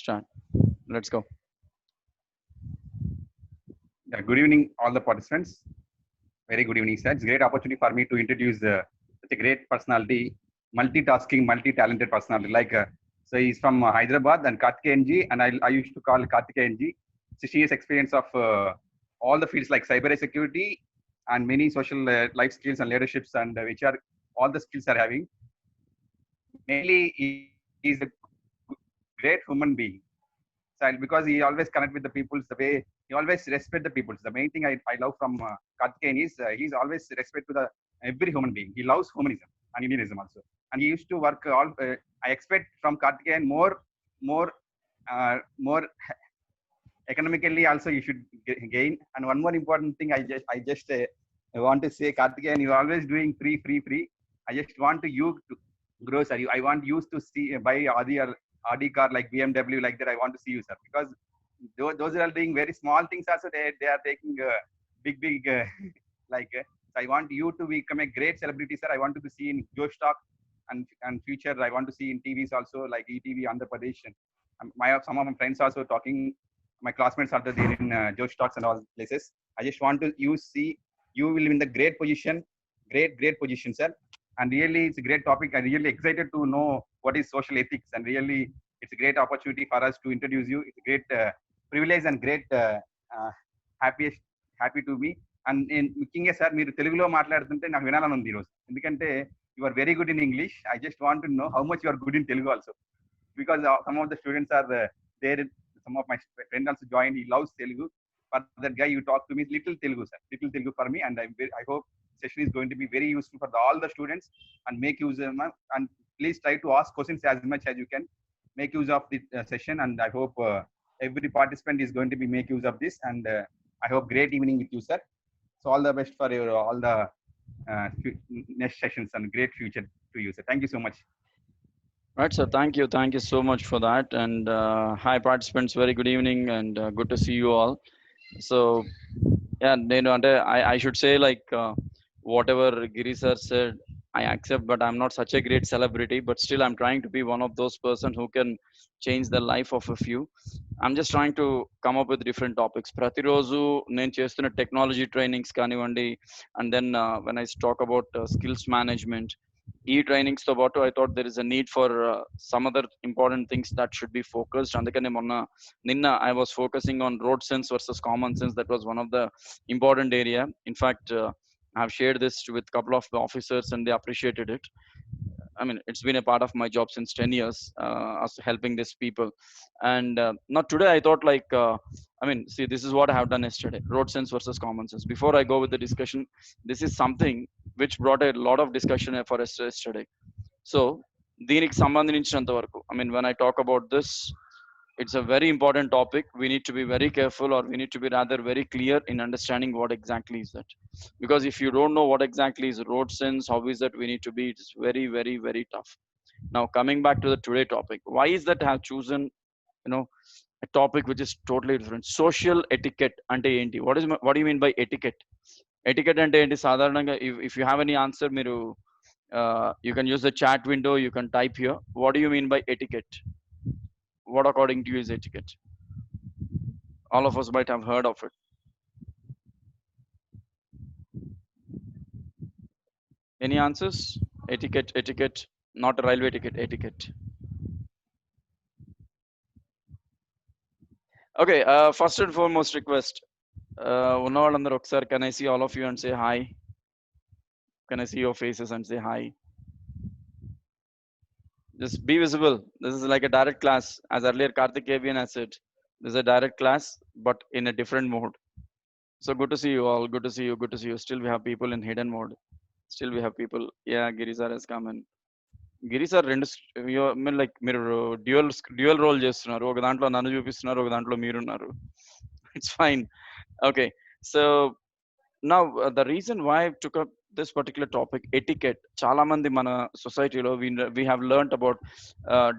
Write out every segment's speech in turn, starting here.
start. Let's go. Yeah, good evening, all the participants. Very good evening, sir. It's a great opportunity for me to introduce such a great personality, multitasking, multi-talented personality. So he's from Hyderabad and Karthikeya NG, and I used to call Karthikeya NG. 60 years experience of all the fields like cyber security and many social life skills and leaderships and which are all the skills are having. Mainly, he's a great human being. Child because he always connect with the people the way he always respect the people. The main thing I love from Karthikeyan is he's always respect to the every human being. He loves humanism and Indianism also, and he used to work all. I expect from Karthikeyan more, more economically also you should gain. And one more important thing I want to say, Karthikeyan, you are always doing free. I just want to you to grow, sir. I want you to see buy Audi car like BMW like that. I want to see you, sir, because those are doing very small things also. They are taking big like. So I want you to become a great celebrity, sir. I want to see in Joe Stock and future. I want to see in TVs also like ETV, Andhra Pradesh. And some of my friends also talking. My classmates are there in Joe Stocks and all places. I just want to see you will in the great position, great position, sir. And really, it's a great topic. I'm really excited to know what is social ethics, and really, it's a great opportunity for us to introduce you. It's a great privilege and great happy to be. And ముఖ్యంగా sir మీరు తెలుగులో మాట్లాడుతుంటే నాకు వినాలని ఉంది ఈరోజు, ఎందుకంటే you are very good in English. I just want to know how much you are good in Telugu also, because some of the students are there. Some of my friends also joined. He loves Telugu. For that guy, you talk to me little Telugu, sir. Little Telugu for me, and I hope session is going to be very useful for all the students and make use of them. And please try to ask questions as much as you can. Make use of the session, and I hope every participant is going to be make use of this. And I hope great evening with you, sir. So all the best for your all the next sessions and great future to you, sir. Thank you so much. Right, so thank you so much for that. And hi participants, very good evening, and good to see you all. So yeah, I should say like whatever Giri sir said, I accept, but I'm not such a great celebrity, but still I'm trying to be one of those person who can change the life of a few. I'm just trying to come up with different topics. Pratirozu నేను చేస్తున్న technology trainings కానివ్వండి, and then when I talk about skills management, trainings తో పాటు I thought there is a need for some other important things that should be focused. అందుకనే నిన్న I was focusing on road sense versus common sense. That was one of the important area. In fact, I have shared this with a couple of the officers and they appreciated it. I mean, it's been a part of my job since 10 years, us helping these people. And not today, I thought like, see, this is what I have done yesterday, road sense versus common sense. Before I go with the discussion, this is something which brought a lot of discussion for us yesterday. So, దీనికి సంబంధించినంత వరకు, I mean, when I talk about this, it's a very important topic. We need to be very careful, or we need to be rather very clear in understanding what exactly is that. Because if you don't know what exactly is road sense, how is that we need to be, it's very tough. Now coming back to the today topic, why is that I have chosen a topic which is totally different? Social etiquette ante enti. What do you mean by etiquette? Etiquette ante enti sadharananga, if you have any answer, miru you can use the chat window, you can type here. What do you mean by etiquette? What according to you is etiquette? All of us might have heard of it. Any answers? Etiquette, not a railway ticket, etiquette. Okay, first and foremost request, can I see all of you and say hi? Can I see your faces and say hi? Just be visible. This is like a direct class. As earlier Karthikeyan has said, this is a direct class, but in a different mode. So good to see you all. Good to see you. Still we have people in hidden mode. Still we have people. Yeah, Giri sir has come in. Giri sir like మీరు dual role చేస్తున్నారు. ఒక దాంట్లో నన్ను చూపిస్తున్నారు, ఒక దాంట్లో మీరున్నారు. It's fine. Okay, so now the reason why I took up this particular topic, etiquette. చాలా మంది మన సొసైటీలో we have learnt about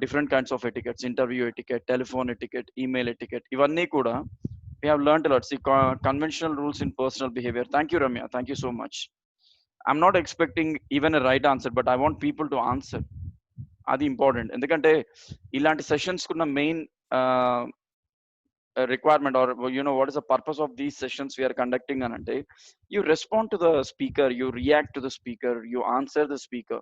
different kinds of etiquettes, interview etiquette, telephone etiquette, email etiquette. ఇవన్నీ కూడా we have learnt a lot. See, conventional rules in personal behavior. Thank you, Ramya. Thank you so much. I'm not expecting even a right answer, but I want people to answer. అది important. ఎందుకంటే ఇలాంటి sessions కున్న main requirement, or what is the purpose of these sessions we are conducting anante, you respond to the speaker, you react to the speaker, you answer the speaker.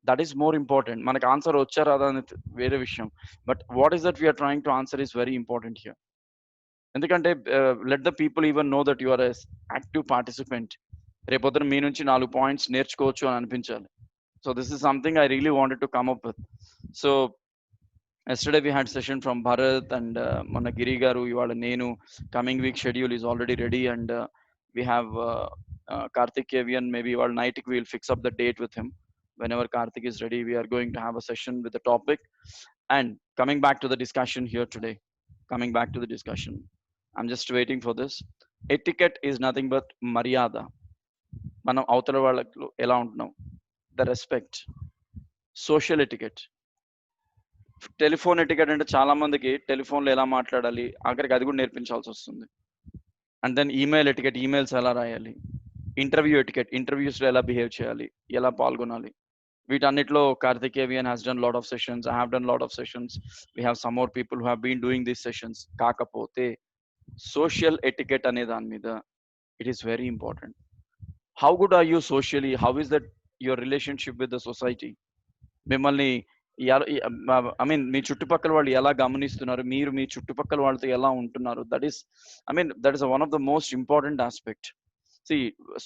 That is more important. Manaku answer వచ్చా రాదా అనేది వేరే విషయం, but what is that we are trying to answer is very important here. ఎందుకంటే let the people even know that you are a active participant. రేపొద్దున మీ నుంచి 4 points నేర్చుకోవచ్చు అని అనిపించాలి. So this is something I really wanted to come up with. So yesterday we had session from Bharat and Mana Giri garu, ivala nenu. Coming week schedule is already ready, and we have Karthik Kevian. Maybe ivala night we will fix up the date with him. Whenever Karthik is ready, we are going to have a session with the topic. And coming back to the discussion here today, I'm just waiting for this. Etiquette is nothing but maryada. Manam avtala vallaku ela untunnam, the respect, social etiquette. Telephone etiquette అంటే చాలా మందికి టెలిఫోన్లో ఎలా మాట్లాడాలి ఆఖరికి అది కూడా నేర్పించాల్సి వస్తుంది. And then email etiquette, emails ఎలా రాయాలి, ఇంటర్వ్యూ ఎటికెట్, ఇంటర్వ్యూస్లో ఎలా బిహేవ్ చేయాలి, ఎలా పాల్గొనాలి. వీటన్నిటిలో Karthikeyan has done lot of sessions, I have done lot of sessions, we have some more people who have been doing these sessions. కాకపోతే సోషల్ ఎటికెట్ అనే దాని మీద it is very important. How good are you socially, how is that your relationship with the society? మిమ్మల్ని I mean మీ చుట్టుపక్కల వాళ్ళు ఎలా గమనిస్తున్నారు, మీరు మీ చుట్టుపక్కల వాళ్ళతో ఎలా ఉంటున్నారు, that is one of the most important aspect.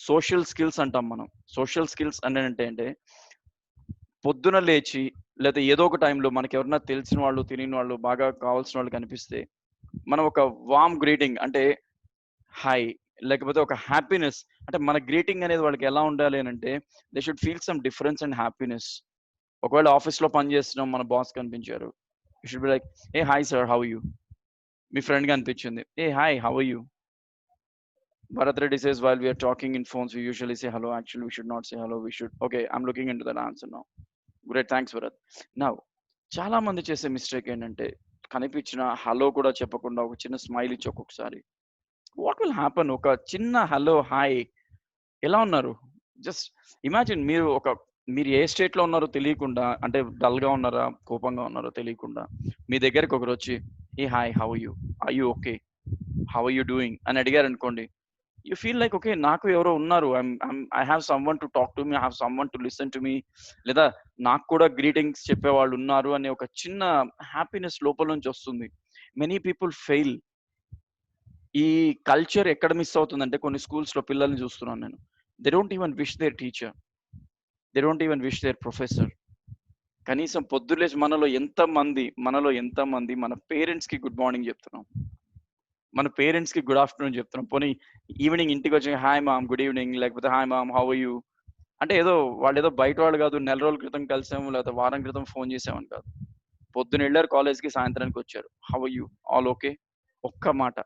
Social skills అంటాం మనం. సోషల్ స్కిల్స్ అంటే పొద్దున లేచి లేదా ఏదో ఒక టైంలో మనకి ఎవరన్నా తెలిసిన వాళ్ళు, తెలియని వాళ్ళు, బాగా కావాల్సిన వాళ్ళు కనిపిస్తే మనం ఒక వామ్ గ్రీటింగ్ అంటే హాయ్, లేకపోతే ఒక హ్యాపీనెస్, అంటే మన గ్రీటింగ్ అనేది వాళ్ళకి ఎలా ఉండాలి అని అంటే they should feel some difference and happiness. ఒకవేళ ఆఫీస్లో పని చేస్తున్నాం, మన బాస్ కనిపించారు, యూ షుడ్ బి లైక్, ఏ హాయ్ సార్, హౌ యూ. మీ ఫ్రెండ్ కనిపించింది, ఏ hi, how you. Bharat Reddy says, while we are talking in phones, we usually say hello. Actually, we should not say hello. We should. Okay, I'm looking into that answer now. Great, thanks, Bharat. Now, చాలా మంది చేసే mistake ఏంటంటే కనిపించిన hello కూడా చెప్పకుండా ఒక చిన్న smile ఇచ్చి ఒక్కొక్కసారి వాట్ విల్ హ్యాపన్, ఒక చిన్న హలో, హాయ్, ఎలా ఉన్నారు, జస్ట్ ఇమాజిన్ మీరు ఏ స్టేట్ లో ఉన్నారో తెలియకుండా, అంటే డల్ గా ఉన్నారా, కోపంగా ఉన్నారో తెలియకుండా మీ దగ్గరికి ఒకరు వచ్చి ఏ hi, how you, are you okay, how are you doing అని అడిగారు అనుకోండి, యూ ఫీల్ లైక్ ఓకే, నాకు ఎవరో ఉన్నారు, I have some one to talk to me, I have some one to listen to me, లేదా నాకు కూడా గ్రీటింగ్స్ చెప్పేవాళ్ళు ఉన్నారు అనే ఒక చిన్న హ్యాపీనెస్ లోపల నుంచి వస్తుంది. Many people fail. ఈ కల్చర్ ఎక్కడ మిస్ అవుతుందంటే కొన్ని స్కూల్స్ లో పిల్లల్ని చూస్తున్నాను నేను, they don't even wish their teacher, they don't even wish their professor. కనీసం పొద్దులేసి మనలో ఎంతమంది మన పేరెంట్స్ కి గుడ్ మార్నింగ్ చెప్తున్నాం, మన పేరెంట్స్ కి గుడ్ ఆఫ్టర్నూన్ చెప్తున్నాం. పోనీ ఈవినింగ్ ఇంటికి వచ్చి హాయ్ మామ్, గుడ్ ఈవినింగ్, లేకపోతే hi mom, how are you. అంటే వాళ్ళు ఏదో బయట వాళ్ళు కాదు, నెల రోజుల క్రితం కలిసాము లేకపోతే వారం క్రితం ఫోన్ చేసామని కాదు, పొద్దున వెళ్ళారు కాలేజ్కి, సాయంత్రానికి వచ్చారు, how are you, all okay, ఒక్క మాట,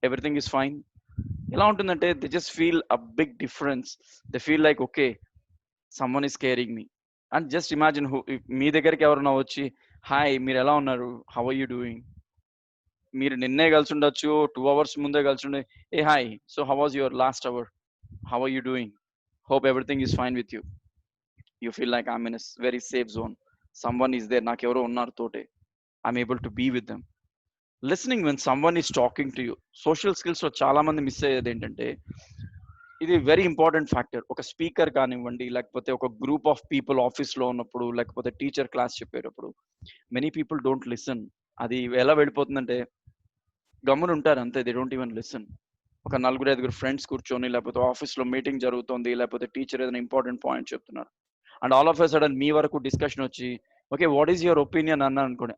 ఎవ్రీథింగ్ ఇస్ ఫైన్. ఎలా ఉంటుందంటే they just feel a big difference. They feel like okay, someone is caring me. And just imagine మీ దగ్గరికి ఎవరైనా వచ్చి హాయ్ మీరు ఎలా ఉన్నారు, హౌ ఆర్ యూ డూయింగ్, మీరు నిన్నే కలిసి ఉండొచ్చు, 2 hours ముందే కలిసి ఉండే, ఏ hi, so how was your last hour, how are you doing, hope everything is fine with you. You feel like I'm in a very safe zone, someone is there, నాకు ఎవరో ఉన్నారు తోటే, I'm able to be with them. Listening when someone is talking to you. Social skills లో చాలా మంది miss అయ్యేది ఏంటంటే, ఇది వెరీ ఇంపార్టెంట్ ఫ్యాక్టర్. ఒక స్పీకర్ కానివ్వండి, లేకపోతే ఒక గ్రూప్ ఆఫ్ పీపుల్ ఆఫీస్ లో ఉన్నప్పుడు, లేకపోతే టీచర్ క్లాస్ చెప్పేటప్పుడు మెనీ పీపుల్ డోంట్ లిసన్. అది ఎలా వెళ్ళిపోతుందంటే గమ్మున ఉంటారు అంతే, దే డోంట్ ఈవెన్ లిసన్. ఒక 4-5 ఫ్రెండ్స్ కూర్చొని, లేకపోతే ఆఫీస్ లో మీటింగ్ జరుగుతుంది, లేకపోతే టీచర్ ఏదైనా ఇంపార్టెంట్ పాయింట్ చెప్తున్నారు, and all of a sudden మీ వరకు డిస్కషన్ వచ్చి okay what is your opinion అన్నా అనుకోండి,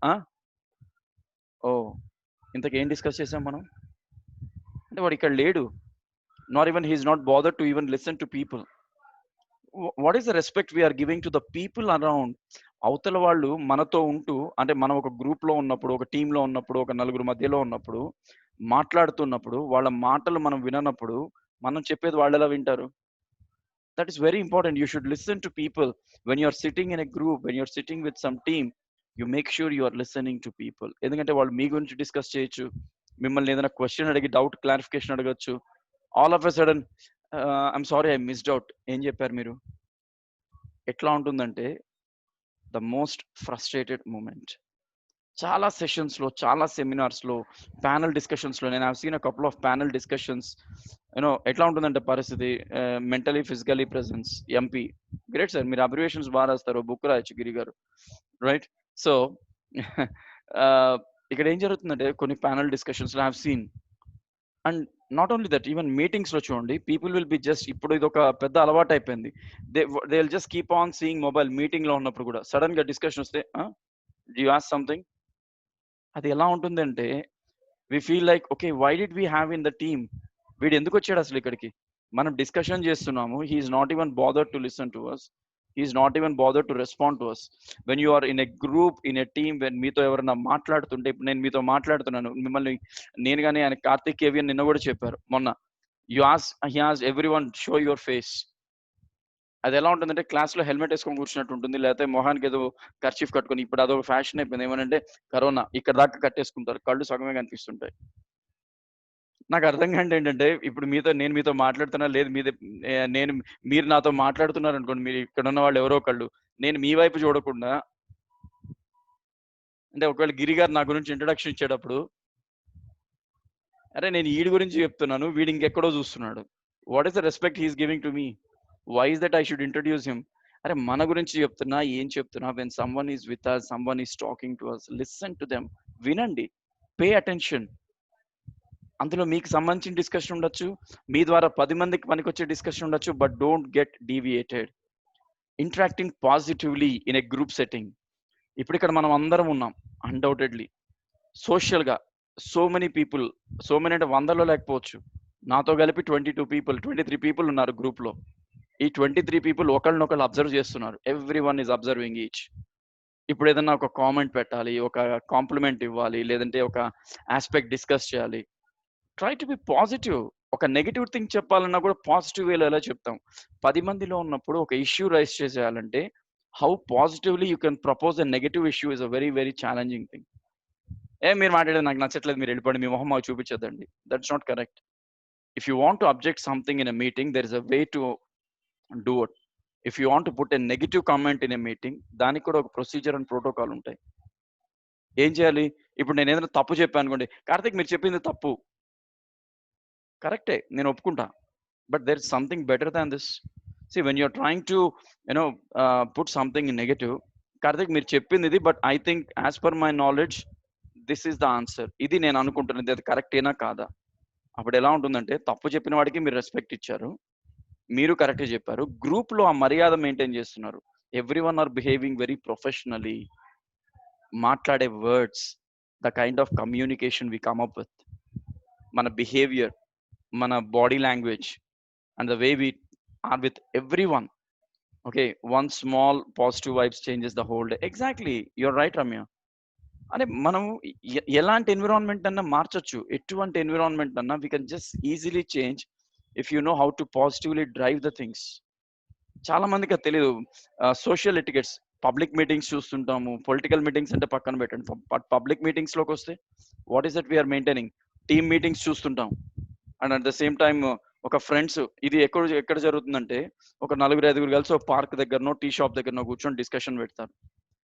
ఓ ఇంతకేం డిస్కస్ చేసాం మనం అంటే వాడు ఇక్కడ లేడు, nor even he is not bothered to even listen to people. What is the respect we are giving to the people around? అవతల వాళ్ళు మనతో ఉంటూ, అంటే మనం ఒక గ్రూప్ లో ఉన్నప్పుడు, ఒక టీమ్ లో ఉన్నప్పుడు, ఒక 4 మధ్యలో ఉన్నప్పుడు, మాట్లాడుతున్నప్పుడు వాళ్ళ మాటలు మనం విననప్పుడు మనం చెప్పేది వాళ్ళు ఎలా వింటారు? That is very important. You should listen to people when you are sitting in a group, when you are sitting with some team. You make sure you are listening to people. ఎందుకంటే వాళ్ళు మీ గురించి discuss చేయొచ్చు, మిమ్మల్ని ఏదైనా question అడిగి doubt clarification అడగచ్చు. All of a sudden I'm sorry I missed out, ఏం చెప్పారు మీరు? ఎట్లా ఉంటుందంటే ద మోస్ట్ ఫ్రస్ట్రేటెడ్ మూమెంట్. చాలా సెషన్స్లో, చాలా సెమినార్స్లో, ప్యానల్ డిస్కషన్స్లో నేను have seen a couple of panel discussions. You know ఎట్లా ఉంటుందంటే పరిస్థితి, mentally physically presence MP. Great sir, మీరు అబ్రివేషన్స్ బాగా రాస్తారు, బుక్ రాయొచ్చు గిరి గారు, రైట్? సో ఇక్కడ ఏం జరుగుతుందంటే కొన్ని ప్యానల్ డిస్కషన్స్లో have seen, and not only that, even మీటింగ్స్లో చూడండి, పీపుల్ విల్ బి జస్ట్, ఇప్పుడు ఇది ఒక పెద్ద అలవాటు అయిపోయింది. They will just keep on seeing mobile. మీటింగ్లో ఉన్నప్పుడు కూడా సడన్ గా డిస్కషన్ వస్తే, యు ఆస్క్ సంథింగ్. అది ఎలా ఉంటుందంటే we feel like, okay, why did we have in the team, వీడు ఎందుకు వచ్చాడు అసలు ఇక్కడికి, మనం డిస్కషన్ చేస్తున్నాము, he's not even bother to listen to us, he's not even bother to respond to us. When you are in a group, in a team, when మీతో ఎవరైనా మాట్లాడుతుంటే, ఇప్పుడు నేను మీతో మాట్లాడుతున్నాను, మిమ్మల్ని నేను కానీ ఆయన కార్తిక్ కేవియన్ నిన్న కూడా చెప్పారు మొన్న, you as he as every one show your face. అది ఎలా ఉంటుందంటే క్లాస్లో హెల్మెట్ వేసుకొని కూర్చున్నట్టు ఉంటుంది, లేకపోతే మొహానికి ఏదో కర్చీఫ్ కట్టుకొని, ఇప్పుడు అదొక ఫ్యాషన్ అయిపోయింది, ఏమనంటే కరోనా ఇక్కడ దాకా కట్టేసుకుంటారు, కళ్ళు సగమే కనిపిస్తుంటాయి. నాకు అర్థం కాండి ఏంటంటే, ఇప్పుడు నేను మీతో మాట్లాడుతున్నా లేదు, మీరు నాతో మాట్లాడుతున్నారు అనుకోండి, మీరు ఇక్కడ ఉన్న వాళ్ళు ఎవరో ఒకళ్ళు, నేను మీ వైపు చూడకుండా, అంటే ఒకవేళ గిరి గారు నా గురించి ఇంట్రొడక్షన్ ఇచ్చేటప్పుడు, అరే నేను వీడి గురించి చెప్తున్నాను, వీడు ఇంకెక్కడో చూస్తున్నాడు, what is the respect he's giving to me, why is that I should introduce him? అరే మన గురించి చెప్తున్నా, ఏం చెప్తున్నా, when someone is with us, someone is talking to us, listen to them, వినండి, పే అటెన్షన్. అందులో మీకు సంబంధించిన డిస్కషన్ ఉండొచ్చు, మీ ద్వారా 10 మందికి పనికొచ్చే డిస్కషన్ ఉండొచ్చు, but don't get deviated. Interacting positively in a group setting. ఇప్పుడు ఇక్కడ మనం అందరం ఉన్నాం, అన్డౌటెడ్లీ సోషల్గా, so many people, so many అంటే 100లో లేకపోవచ్చు, నాతో కలిపి 22 పీపుల్, 23 పీపుల్ ఉన్నారు గ్రూప్లో. ఈ 23 పీపుల్ ఒకళ్ళనొకళ్ళు అబ్జర్వ్ చేస్తున్నారు, every one is observing each. ఇప్పుడు ఏదన్నా ఒక కామెంట్ పెట్టాలి, ఒక కాంప్లిమెంట్ ఇవ్వాలి, లేదంటే ఒక ఆస్పెక్ట్ డిస్కస్ చేయాలి, ట్రై టు బి పాజిటివ్. ఒక నెగిటివ్ థింగ్ చెప్పాలన్నా కూడా పాజిటివ్ వేలో ఎలా చెప్తాం? 10 మందిలో ఉన్నప్పుడు ఒక ఇష్యూ రైజ్ చేసేయాలంటే, how positively you can propose a negative issue is a very very challenging thing. మీరు మాట్లాడేది నాకు నచ్చట్లేదు, మీరు వెళ్ళిపోండి, మీ మొహం మాకు చూపించద్దండి, that's not correct. If you want to object something in a meeting, there is a way to do it. If you want to put a negative comment in a meeting, దానికి కూడా ఒక ప్రొసీజర్ అండ్ ప్రోటోకాల్ ఉంటాయి. ఏం చేయాలి? ఇప్పుడు నేను ఏదైనా తప్పు చెప్పాను అనుకోండి, కార్తిక్ మీరు చెప్పింది తప్పు, కరెక్టే, నేను ఒప్పుకుంటా, but there is something better than this. See, when you're trying to, put something in negative, Karthik మీరు చెప్పింది ఇది, but I think as per my knowledge this is the answer, ఇది నేను అనుకుంటున్నది, అది కరెక్టేనా కాదా? అప్పుడు ఎలా ఉంటుందంటే, తప్పు చెప్పిన వాడికి మీరు రెస్పెక్ట్ ఇచ్చారు, మీరు కరెక్ట్ చెప్పారు, గ్రూప్ లో ఆ మర్యాద మెయింటైన్ చేస్తున్నారు, every one are behaving very professionally. మాట్లాడే words, the kind of communication we come up with, మన బిహేవియర్, మన body language, and the way we are with everyone. Okay, one small positive vibes changes the whole day. Exactly, you're right, Ramya. అంటే మనం ఎలాంటి environment అన్నా మార్చొచ్చు, ఎటువంటి environment అన్నా we can just easily change if you know how to positively drive the things. చాలా మందికి అది తెలియదు. సోషల్ ఎటికెట్స్, పబ్లిక్ మీటింగ్స్ చూస్తుంటాము, పొలిటికల్ మీటింగ్స్ అంటే పక్కన పెట్టండి, బట్ పబ్లిక్ మీటింగ్స్ లోకి వస్తే what is that we're maintaining? Team meetings చూస్తుంటాం, and at the same time ఒక ఫ్రెండ్స్, ఇది ఎక్కడ జరుగుతుందంటే, ఒక 4-5 కలిసి ఒక పార్క్ దగ్గరనో టీ షాప్ దగ్గరనో కూర్చొని డిస్కషన్ పెడతారు.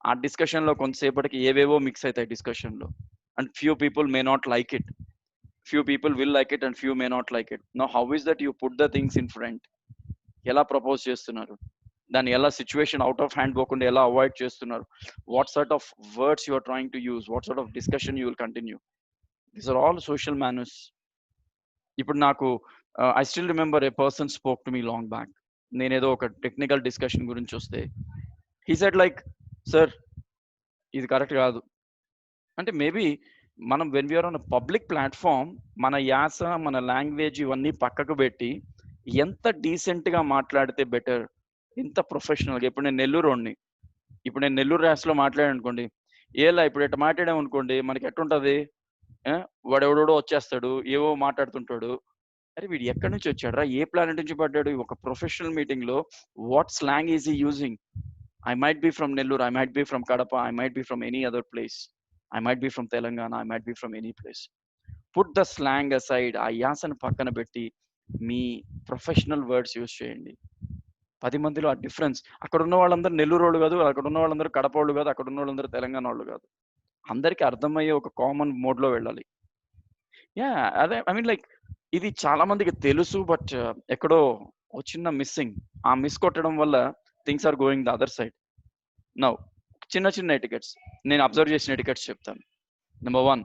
ఆ డిస్కషన్ లో కొంతసేపటికి ఏవేవో మిక్స్ అవుతాయి డిస్కషన్ లో, and few people may not like it, few people will like it, and few may not like it. Know how is that you put the things in front? ఎలా propose చేస్తున్నారు, దాన్ని ఎలా situation out of hand పోకుండా ఎలా avoid చేస్తున్నారు, what sort of words you are trying to use, what sort of discussion you will continue, these are all social manners. ఇప్పుడు నాకు I still remember a person spoke to me long back. నేనేదో ఒక technical discussion గురించి వస్తే he said like, sir ఇది correct కాదు అంటే, maybe మనం when we're on public platform, మన యాస, మన లాంగ్వేజ్ ఇవన్నీ పక్కకు పెట్టి ఎంత డీసెంట్గా మాట్లాడితే బెటర్, ఎంత ప్రొఫెషనల్గా. ఇప్పుడు నేను నెల్లూరుని, ఇప్పుడు నేను నెల్లూరు యాసలో మాట్లాడాను అనుకోండి, ఏలా ఇప్పుడు ఎట్లా మాట్లాడామనుకోండి, మనకి ఎట్టుంటది, వాడెవడోడో వచ్చేస్తాడు, ఏవో మాట్లాడుతుంటాడు, అరే వీడు ఎక్కడి నుంచి వచ్చాడు రా, ఏ ప్లానెట్ నుంచి పడ్డాడు, ఒక ప్రొఫెషనల్ మీటింగ్ లో what slang is he using? I might be from Nellore, I might be from Kadapa, I might be from any other place, I might be from Telangana, I might be from any place. Put the slang aside, ఆ యాసను పక్కన పెట్టి మీ professional words use చేయండి. 10 మందిలో ఆ difference. అక్కడ ఉన్న వాళ్ళందరూ నెల్లూరు వాళ్ళు కాదు, అక్కడ ఉన్న వాళ్ళందరూ కడప వాళ్ళు కాదు, అక్కడ ఉన్న వాళ్ళందరూ తెలంగాణ వాళ్ళు కాదు. అందరికీ అర్థమయ్యే ఒక కామన్ మోడ్‌లో వెళ్ళాలి. అదే ఐ మీన్ లైక్ ఇది చాలా మందికి తెలుసు. బట్ ఎక్కడో ఒక చిన్న మిస్సింగ్. ఆ మిస్ కొట్టడం వల్ల things are going the other side. Now చిన్న చిన్న ఎటికెట్స్ నేను అబ్జర్వ్ చేసిన ఎటికెట్స్ చెప్తాను. నెంబర్ 1,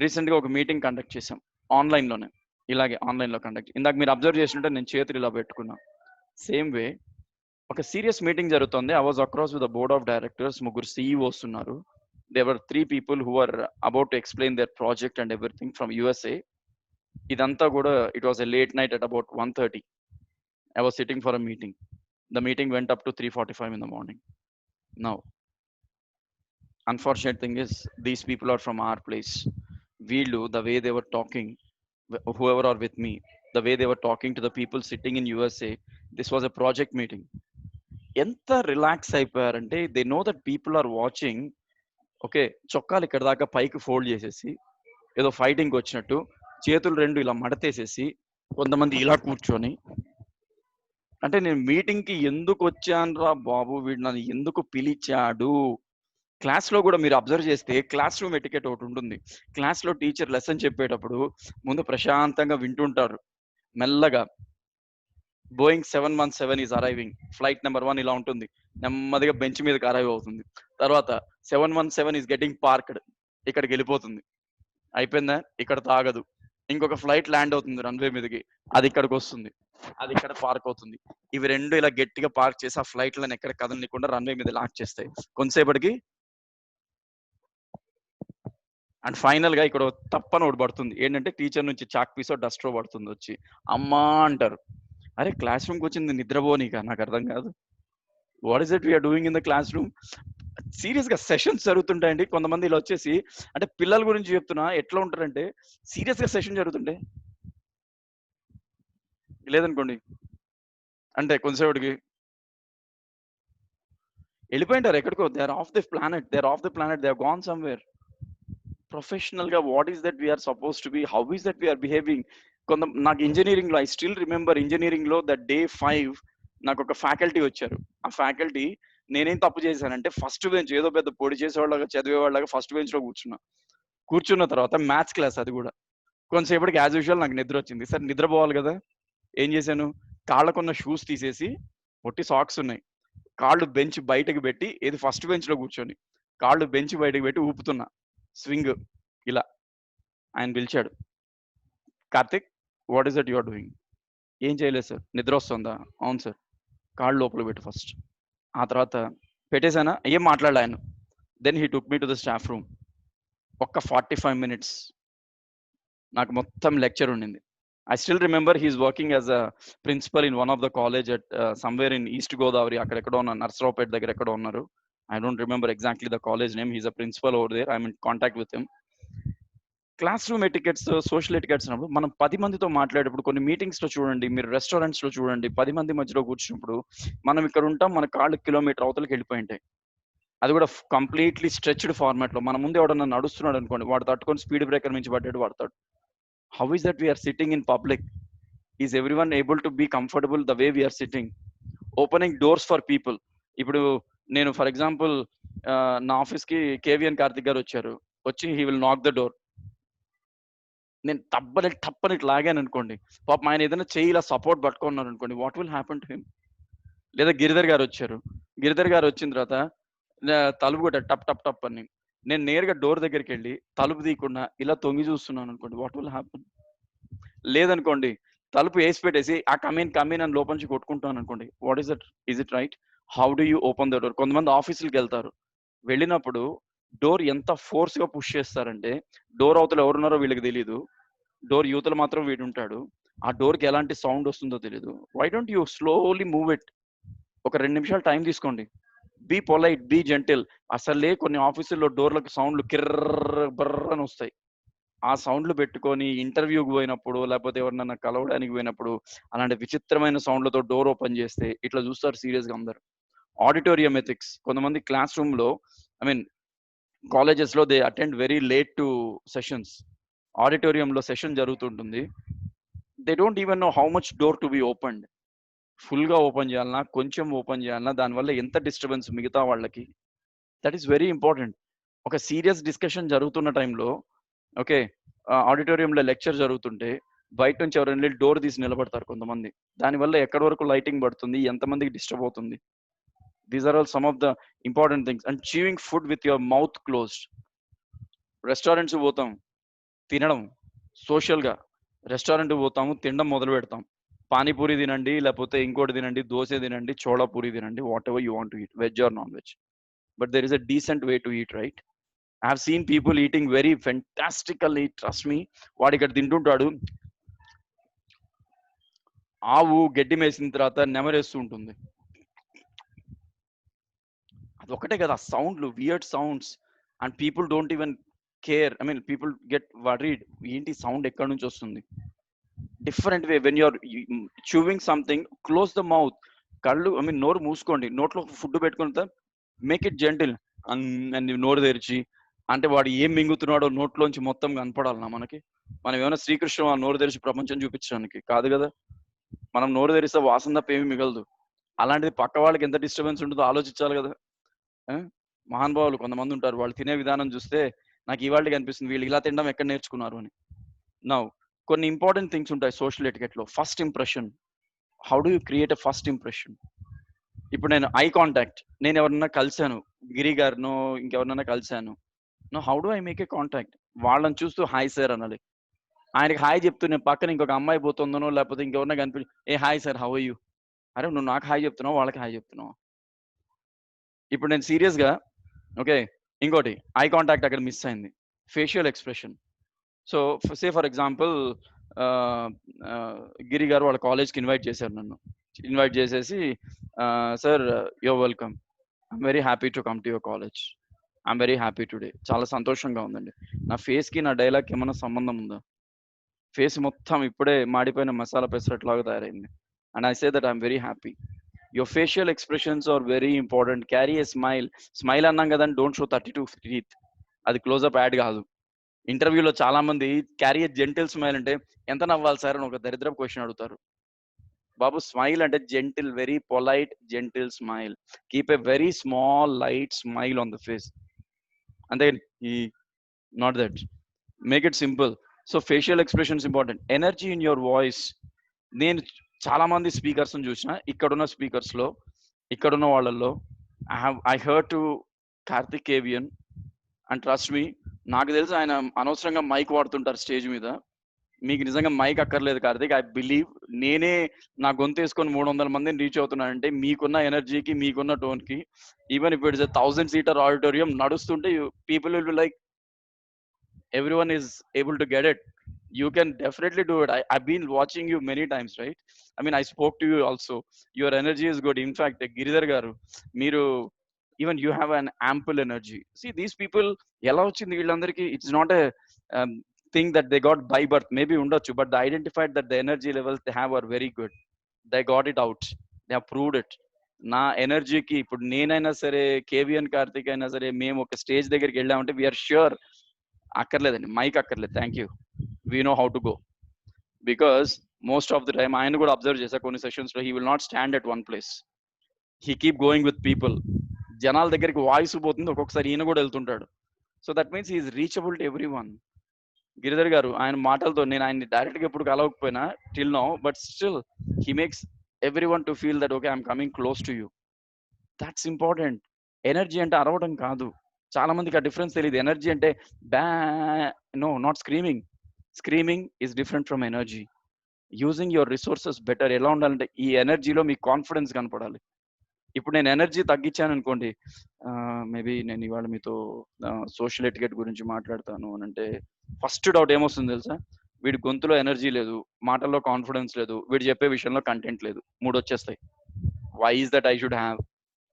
రీసెంట్‌గా ఒక మీటింగ్ కండక్ట్ చేశాం. ఆన్‌లైన్‌లోనే. ఇలాగే ఆన్‌లైన్‌లో కండక్ట్. మీరు అబ్జర్వ్ చేసినట్టే నేను చేతులు ఇలా పెట్టుకున్నా. సేమ్ వే ఒక సీరియస్ మీటింగ్ జరుగుతుంది. I was across with the board of directors. ముగ్గురు సీఈఓస్ ఉన్నారు. There were 3 people who are about to explain their project and everything from USA. ఇదంతా కూడా it was a late night at about 1:30. I was sitting for a meeting. The meeting went up to 3:45 in the morning. Now, unfortunate thing is these people are from our place. We'll do the way they were talking, whoever are with me, the way they were talking to the people sitting in USA. This was a project meeting. ఎంత relax అయిపోయారంటే they know that people are watching. Okay, చొక్కాలు ఇక్కడ దాకా పైకి fold చేసేసి ఏదో fighting వచ్చినట్టు చేతులు రెండు ఇలా మడతేసేసి కొంతమంది ఇలా కూర్చొని, అంటే నేను మీటింగ్ కి ఎందుకు వచ్చానురా బాబు, వీడు నన్ను ఎందుకు పిలిచాడు. క్లాస్ లో కూడా మీరు అబ్జర్వ్ చేస్తే క్లాస్ రూమ్ ఎటికెట్ ఒకటి ఉంటుంది. క్లాస్ లో టీచర్ లెసన్ చెప్పేటప్పుడు ముందు ప్రశాంతంగా వింటుంటారు. మెల్లగా Boeing 717 is arriving, flight number 1 ఇలా ఉంటుంది. నెమ్మదిగా బెంచ్ మీదకి అరైవ్ అవుతుంది. తర్వాత 717 ఈజ్ గెటింగ్ పార్క్డ్, ఇక్కడికి వెళ్ళిపోతుంది. అయిపోయిందా, ఇక్కడ తాగదు. ఇంకొక ఫ్లైట్ ల్యాండ్ అవుతుంది రన్వే మీదకి, అది ఇక్కడికి వస్తుంది, అది ఇక్కడ పార్క్ అవుతుంది. ఇవి రెండు ఇలా గట్టిగా పార్క్ చేసి ఆ ఫ్లైట్లను ఎక్కడ కదలనికుండా రన్వే మీద లాక్ చేస్తాయి. కొంతసేపటికి అండ్ ఫైనల్ గా ఇక్కడ తప్పని ఒకటి పడుతుంది. ఏంటంటే టీచర్ నుంచి చాక్ పీసో డస్ట్రో పడుతుంది. వచ్చి అమ్మా అంటారు. అరే క్లాస్ రూమ్కి వచ్చింది నిద్రపోనీక, నాకు అర్థం కాదు. What is it we're doing in the classroom? Serious గా సెషన్స్ జరుగుతుంటాయండి. కొంతమంది ఇలా వచ్చేసి, అంటే పిల్లల గురించి చెప్తున్నా, ఎట్లా ఉంటారంటే సీరియస్ గా సెషన్ జరుగుతుంటే లేదనుకోండి, అంటే కొంతసేపటికి వెళ్ళిపోయింటారు ఎక్కడికో. They are off the planet, they are gone somewhere. Professional గా what is that we're suppose to be, how is that we're behaving. నాకు ఇంజనీరింగ్ లో ఐ స్టిల్ రిమెంబర్, ఇంజనీరింగ్ లో ద డే 5 నాకు ఒక ఫ్యాకల్టీ వచ్చారు. ఆ ఫ్యాకల్టీ నేనేం తప్పు చేశానంటే ఫస్ట్ బెంచ్, ఏదో పెద్ద పొడి చేసేవాళ్ళగా చదివేవాళ్ళగా ఫస్ట్ బెంచ్ లో కూర్చున్న తర్వాత మ్యాథ్స్ క్లాస్, అది కూడా కొంతసేపటికి యాజ్ యూజువల్ నాకు నిద్ర వచ్చింది. సార్ నిద్రపోవాలి కదా, ఏం చేశాను, కాళ్ళకున్న షూస్ తీసేసి, ఒట్టి సాక్స్ ఉన్నాయి, కాళ్ళు బెంచ్ బయటకు పెట్టి, ఏది ఫస్ట్ బెంచ్ లో కూర్చొని కాళ్ళు బెంచ్ బయటకు పెట్టి ఊపుతున్నా, స్వింగ్ ఇలా. ఆయన పిలిచాడు, Karthik what is that you are doing? ఏం చేయలేదు సార్. నిద్ర వస్తుందా? అవును సార్. కాళ్ళు లోపల పెట్టు ఫస్ట్. ఆ తర్వాత పెట్టేశానా, ఏం మాట్లాడలే ఆయన. Then he took me to the staff room. ఒక్క 45 minutes నాకు మొత్తం లెక్చర్ ఉండింది. I still remember he's working as a principal in one of the college at somewhere in East Godavari, అక్కడెక్కడో ఉన్న నర్సరావుపేట దగ్గర ఎక్కడో ఉన్నారు. I don't remember exactly the college name. He's a principal over there. I'm in contact with him. Classroom etiquettes, social etiquettes అన్నప్పుడు మనం 10 మందితో మాట్లాడేటప్పుడు, కొన్ని మీటింగ్స్ లో చూడండి, మీరు రెస్టారెంట్స్ లో చూడండి, 10 మంది మధ్యలో కూర్చున్నప్పుడు మనం ఇక్కడ ఉంటాం, మన కాళ్ళు కిలోమీటర్ అవతలకి వెళ్ళిపోయి ఉంటాయి. అది కూడా కంప్లీట్లీ స్ట్రెచ్డ్ ఫార్మాట్ లో. మన ముందు ఎవడన్నా నడుస్తున్నాడు అనుకోండి, వాడు తట్టుకొని స్పీడ్ బ్రేకర్ నుంచి పడ్డాడు వాడతాడు. How is that we're sitting in public? Is every one able to be comfortable the way we're sitting? Opening doors for people. ఇప్పుడు నేను ఫర్ ఎగ్జాంపుల్ నా ఆఫీస్ కి కేవీఎన్ కార్తిక్ గారు వచ్చారు. వచ్చి హీ విల్ నాక్ ద డోర్. నేను టప్పని లాగాను అనుకోండి, పాపం ఆయన ఏదైనా చేయి ఇలా సపోర్ట్ పట్టుకున్నారు అనుకోండి, what will happen to him? లేదా గిరిధర్ గారు వచ్చారు, గిరిధర్ గారు వచ్చిన తర్వాత తలుపు కొట్టారు టప్ టప్ టప్ అని. నేను నేరుగా డోర్ దగ్గరికి వెళ్ళి తలుపు తీయకుండా ఇలా తొంగి చూస్తున్నాను అనుకోండి, వాట్ విల్ హ్యాపన్? లేదనుకోండి, తలుపు వేసి పెట్టేసి ఆ కమీన్ అని లోపల నుంచి కొట్టుకుంటాను అనుకోండి, what is that? Is it right? How do you open the door? కొంతమంది ఆఫీసులకు వెళ్తారు, వెళ్ళినప్పుడు డోర్ ఎంత ఫోర్స్ గా పుష్ చేస్తారంటే, డోర్ అవతల ఎవరున్నారో వీళ్ళకి తెలియదు, డోర్ యూతలు మాత్రం వీడు ఉంటాడు, ఆ డోర్ కి ఎలాంటి సౌండ్ వస్తుందో తెలియదు. Why don't you slowly move it? ఒక 2 నిమిషాలు టైం తీసుకోండి. Be polite, be gentle. అసలే కొన్ని ఆఫీసుల్లో డోర్లకు సౌండ్లు కిర్ర బర్ర అని వస్తాయి. ఆ సౌండ్లు పెట్టుకొని ఇంటర్వ్యూకి పోయినప్పుడు, లేకపోతే ఎవరినన్నా కలవడానికి పోయినప్పుడు అలాంటి విచిత్రమైన సౌండ్లతో డోర్ ఓపెన్ చేస్తే ఇట్లా చూస్తారు సీరియస్ గా అందరు. Auditorium ethics. కొంతమంది క్లాస్ రూమ్ లో, ఐ మీన్ కాలేజెస్ లో they attend very late to sessions. ఆడిటోరియంలో సెషన్ జరుగుతుంటుంది, they don't even know how much door to be opened. ఫుల్గా ఓపెన్ చేయాలన్నా, కొంచెం ఓపెన్ చేయాలన్నా, దానివల్ల ఎంత డిస్టర్బెన్స్ మిగతా వాళ్ళకి, దట్ ఈస్ వెరీ ఇంపార్టెంట్. ఒక సీరియస్ డిస్కషన్ జరుగుతున్న టైంలో, ఓకే, ఆడిటోరియంలో లెక్చర్ జరుగుతుంటే బయట నుంచి ఎవరైనా వెళ్ళి డోర్ తీసి నిలబడతారు కొంతమంది. దానివల్ల ఎక్కడి వరకు లైటింగ్ పడుతుంది, ఎంతమందికి డిస్టర్బ్ అవుతుంది. These are all some of the important things. And chewing food with your mouth closed. Restaurants పోతాం, తినడం సోషల్గా. రెస్టారెంట్ పోతాము, తినడం మొదలు పెడతాం. పానీపూరి తినండి, లేకపోతే ఇంకోటి తినండి, దోశ తినండి, చోళా పూరి తినండి, what ever you want to eat, veg or non veg. But there is a decent way to eat, right? I have seen people eating very fantastically, trust me. వాడు ఇక్కడ తింటుంటాడు, ఆవు గడ్డి మేసిన తర్వాత నెమరేస్తూ ఉంటుంది. అదొక్కటే కదా సౌండ్లు, weird sounds. And people don't even care. I mean people get worried, ఏంటి సౌండ్ ఎక్కడి నుంచి వస్తుంది. Different way. When you're chewing something, close the mouth. కళ్ళు, ఐ మీన్ నోరు మూసుకోండి, నోట్లో ఫుడ్ పెట్టుకున్న మేక్ ఇట్ జెంటిల్. అండ్ నోరు తెరిచి, అంటే వాడు ఏం మింగుతున్నాడో నోట్లోంచి మొత్తం కనపడాలన్నా మనకి? మనం ఏమైనా శ్రీకృష్ణ నోరు తెరిచి ప్రపంచం చూపించడానికి కాదు కదా. మనం నోరు తెరిస్తే వాసన తప్ప ఏమి మిగలదు. అలాంటిది పక్క వాళ్ళకి ఎంత డిస్టర్బెన్స్ ఉంటుందో ఆలోచించాలి కదా. మహానుభావులు కొంతమంది ఉంటారు, వాళ్ళు తినే విధానం చూస్తే నాకు ఇవాళకి అనిపిస్తుంది వీళ్ళు ఇలా తినడం ఎక్కడ నేర్చుకున్నారు అని. నౌ కొన్ని ఇంపార్టెంట్ థింగ్స్ ఉంటాయి సోషల్ ఎటికెట్ లో. First impression. How do you create a first impression? ఇప్పుడు నేను ఐ కాంటాక్ట్, నేను ఎవరన్నా కలిశాను, గిరి గారినో ఇంకెవరినైనా కలిశాను, know how do I make a contact? వాళ్ళని చూస్తూ హాయ్ సార్ అనాలి. ఆయనకి హాయ్ చెప్తూ నేను పక్కన ఇంకొక అమ్మాయి పోతుందనో లేకపోతే ఇంకెవరన్నా కనిపి ఏ hi sir how are you, అరే నువ్వు నాకు హాయ్ చెప్తున్నావు, వాళ్ళకి హాయ్ చెప్తున్నావు. ఇప్పుడు నేను సీరియస్గా, ఓకే, ఇంకోటి ఐ కాంటాక్ట్ అక్కడ మిస్ అయింది. Facial expression. So say for example, Giri గారు వాళ్ళ కాలేజ్కి ఇన్వైట్ చేశారు నన్ను. ఇన్వైట్ చేసేసి, sir your welcome, I'm very happy to come to your college, I'm very happy today. చాలా సంతోషంగా ఉందండి. నా ఫేస్కి నా డైలాగ్కి ఏమైనా సంబంధం ఉందా? ఫేస్ మొత్తం ఇప్పుడే మాడిపోయిన మసాలా పెసరట్లాగా తయారైంది. And I say that I'm very happy. Your facial expressions are very important. Carry a smile. Smile అన్నాం కదండి, డోంట్ షో 32 టీత్. అది క్లోజ్అప్ యాడ్ కాదు. ఇంటర్వ్యూలో చాలా మంది క్యారీ ఏ జెంటిల్ స్మైల్ అంటే ఎంత నవ్వాలి సార్ అని ఒక దరిద్రపు క్వశ్చన్ అడుగుతారు. బాబు స్మైల్ అంటే gentle, very polite gentle smile. Keep a very small light smile on the face. అంతే, ఈ not that. Make it simple. So facial expressions important. Energy in your voice. నేను చాలా మంది స్పీకర్స్ చూసిన, ఇక్కడున్న స్పీకర్స్ లో, ఇక్కడున్న వాళ్ళల్లో I heard to Karthikeyan. And trust me, నాకు తెలుసు ఆయన అనవసరంగా మైక్ వాడుతుంటారు స్టేజ్ మీద. మీకు నిజంగా మైక్ అక్కర్లేదు కార్తిక్. ఐ బిలీవ్ నేనే నా గొంతు వేసుకొని 300 మందిని రీచ్ అవుతున్నానంటే మీకున్న ఎనర్జీకి, మీకున్న టోన్ కి. Even if it's 1000 seater auditorium నడుస్తుంటే people will be like everyone is able to get it. You can definitely do it. I've been watching you many times, right? I mean, I spoke to you also. Your energy is good. In fact, Giridhar garu, మీరు even you have an ample energy. See, these people, ఎలా వచ్చింది వీళ్ళందరికీ? It's not a thing that they got by birth. Maybe ఉండొచ్చు, but they identified that the energy levels they have are very good. They got it out. They have proved it. నా ఎనర్జీకి ఇప్పుడు నేనైనా సరే, KVN Karthik అయినా సరే, మేము ఒక స్టేజ్ దగ్గరికి వెళ్ళామంటే వీఆర్ ష్యూర్ అక్కర్లేదండి, మైక్ అక్కర్లేదు, thank you, we know how to go. Because most of the time ఆయన కూడా అబ్జర్వ్ చేశా కొన్ని సెషన్స్ లో, he will not stand at one place, he keep going with people. జనాల దగ్గరికి వాయిస్ పోతుంది, ఒక్కొక్కసారి ఈయన కూడా వెళ్తుంటాడు. So that means he's reachable to every one. Giridhar గారు ఆయన మాటలతో, నేను ఆయన్ని డైరెక్ట్ గా ఎప్పుడు కలవకపోయినా till now, but still he makes every one to feel that okay I'm coming close to you. That's important. Energy అంటే అరవడం కాదు. చాలా మందికి ఆ డిఫరెన్స్ తెలియదు. ఎనర్జీ అంటే బ్యా, no, not screaming. Screaming is different from energy. Using your resources better. ఎలా ఉండాలంటే ఈ ఎనర్జీలో మీకు కాన్ఫిడెన్స్ కనపడాలి. ఇప్పుడు నేను ఎనర్జీ తగ్గించాను అనుకోండి, మేబీ నేను ఇవాళ మీతో సోషల్ ఎటికెట్ గురించి మాట్లాడతాను అని అంటే ఫస్ట్ డౌట్ ఏమొస్తుంది తెలుసా? వీడి గొంతులో ఎనర్జీ లేదు, మాటల్లో కాన్ఫిడెన్స్ లేదు, వీడు చెప్పే విషయంలో కంటెంట్ లేదు. 3 వచ్చేస్తాయి. Why is that I should have?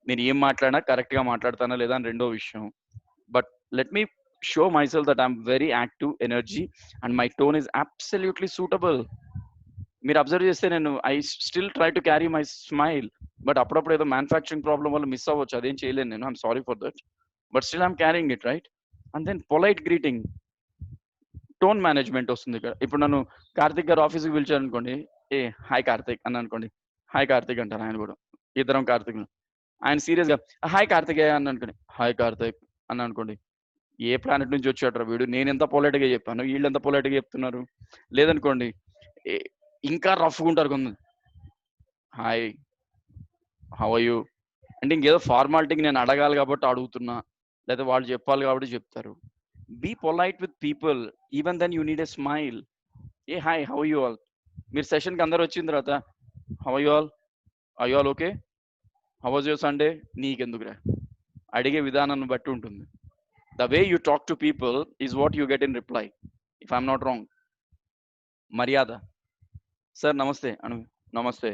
నేను ఏం మాట్లాడినా కరెక్ట్ గా మాట్లాడతానా లేదా అని రెండో విషయం. But let me show my self that I'm very active energy and my tone is absolutely suitable. మీరు అబ్జర్వ్ చేస్తే నేను I still try to carry my smile, but అప్పుడప్పుడు ఏదో మ్యానుఫ్యాక్చరింగ్ ప్రాబ్లం వల్ల మిస్ అవ్వచ్చు, అదేం చేయలేను నేను, I'm sorry for that, but still I'm carrying it, right? And then polite greeting, tone management వస్తుంది ఇక్కడ. ఇప్పుడు నన్ను కార్తిక్ గారు ఆఫీస్కి పిలిచారు అనుకోండి, ఏ హాయ్ కార్తిక్ అని అనుకోండి, హాయ్ కార్తిక్ అంటారు ఆయన కూడా. ఇద్దరం కార్తిక్. ఆయన సీరియస్గా హాయ్ కార్తికేయ అని అనుకోండి, హాయ్ కార్తిక్ అని అనుకోండి. ఏ ప్లానెట్ నుంచి వచ్చాడు వీడు, నేను ఎంత పొలైట్గా చెప్పాను, వీళ్ళు ఎంత పొలైట్గా చెప్తున్నారు. లేదనుకోండి ఇంకా రఫ్గా ఉంటారు కొంత, హాయ్ హౌ ఆర్ యూ అంటే ఇంకేదో ఫార్మాలిటీకి నేను అడగాలి కాబట్టి అడుగుతున్నా, లేదా వాళ్ళు చెప్పాలి కాబట్టి చెప్తారు. Be polite with people, even then you need a smile. A hi how you all, మీరు సెషన్కి అందరు వచ్చిన తర్వాత how you all, I all okay, how was your Sunday, నీకెందుకురా, అడిగే విధానాన్ని బట్టి ఉంటుంది. The way you talk to people is what you get in reply, if I'm not wrong. మర్యాద, సార్ నమస్తే అను, నమస్తే,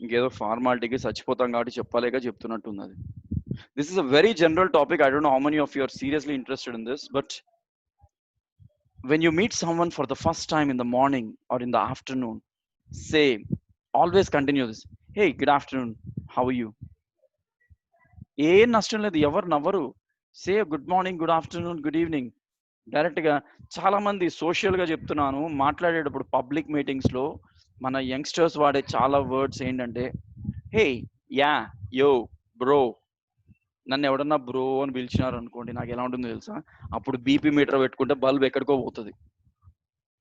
ఇంకేదో ఫార్మాలిటీకి చచ్చిపోతాం కాబట్టి చెప్పలేక చెప్తున్నట్టుంది అది. This is a very general topic. I don't know how many of you are seriously interested in this, but when you meet someone for the first time in the morning or in the afternoon, say, always continue this, hey good afternoon, how are you. ఏ నష్టం లేదు, ఎవరు నవ్వరు. Say good morning, good afternoon, good evening. డైరెక్ట్గా చాలా మంది సోషల్గా చెప్తున్నాను, మాట్లాడేటప్పుడు పబ్లిక్ మీటింగ్స్లో మన యంగ్స్టర్స్ వాడే చాలా వర్డ్స్ ఏంటంటే హే, యా, యో, బ్రో. నన్ను ఎవడన్నా బ్రో అని పిలిచినారు అనుకోండి, నాకు ఎలా ఉంటుందో తెలుసా, అప్పుడు బీపీ మీటర్ పెట్టుకుంటే బల్బ్ ఎక్కడికో పోతుంది.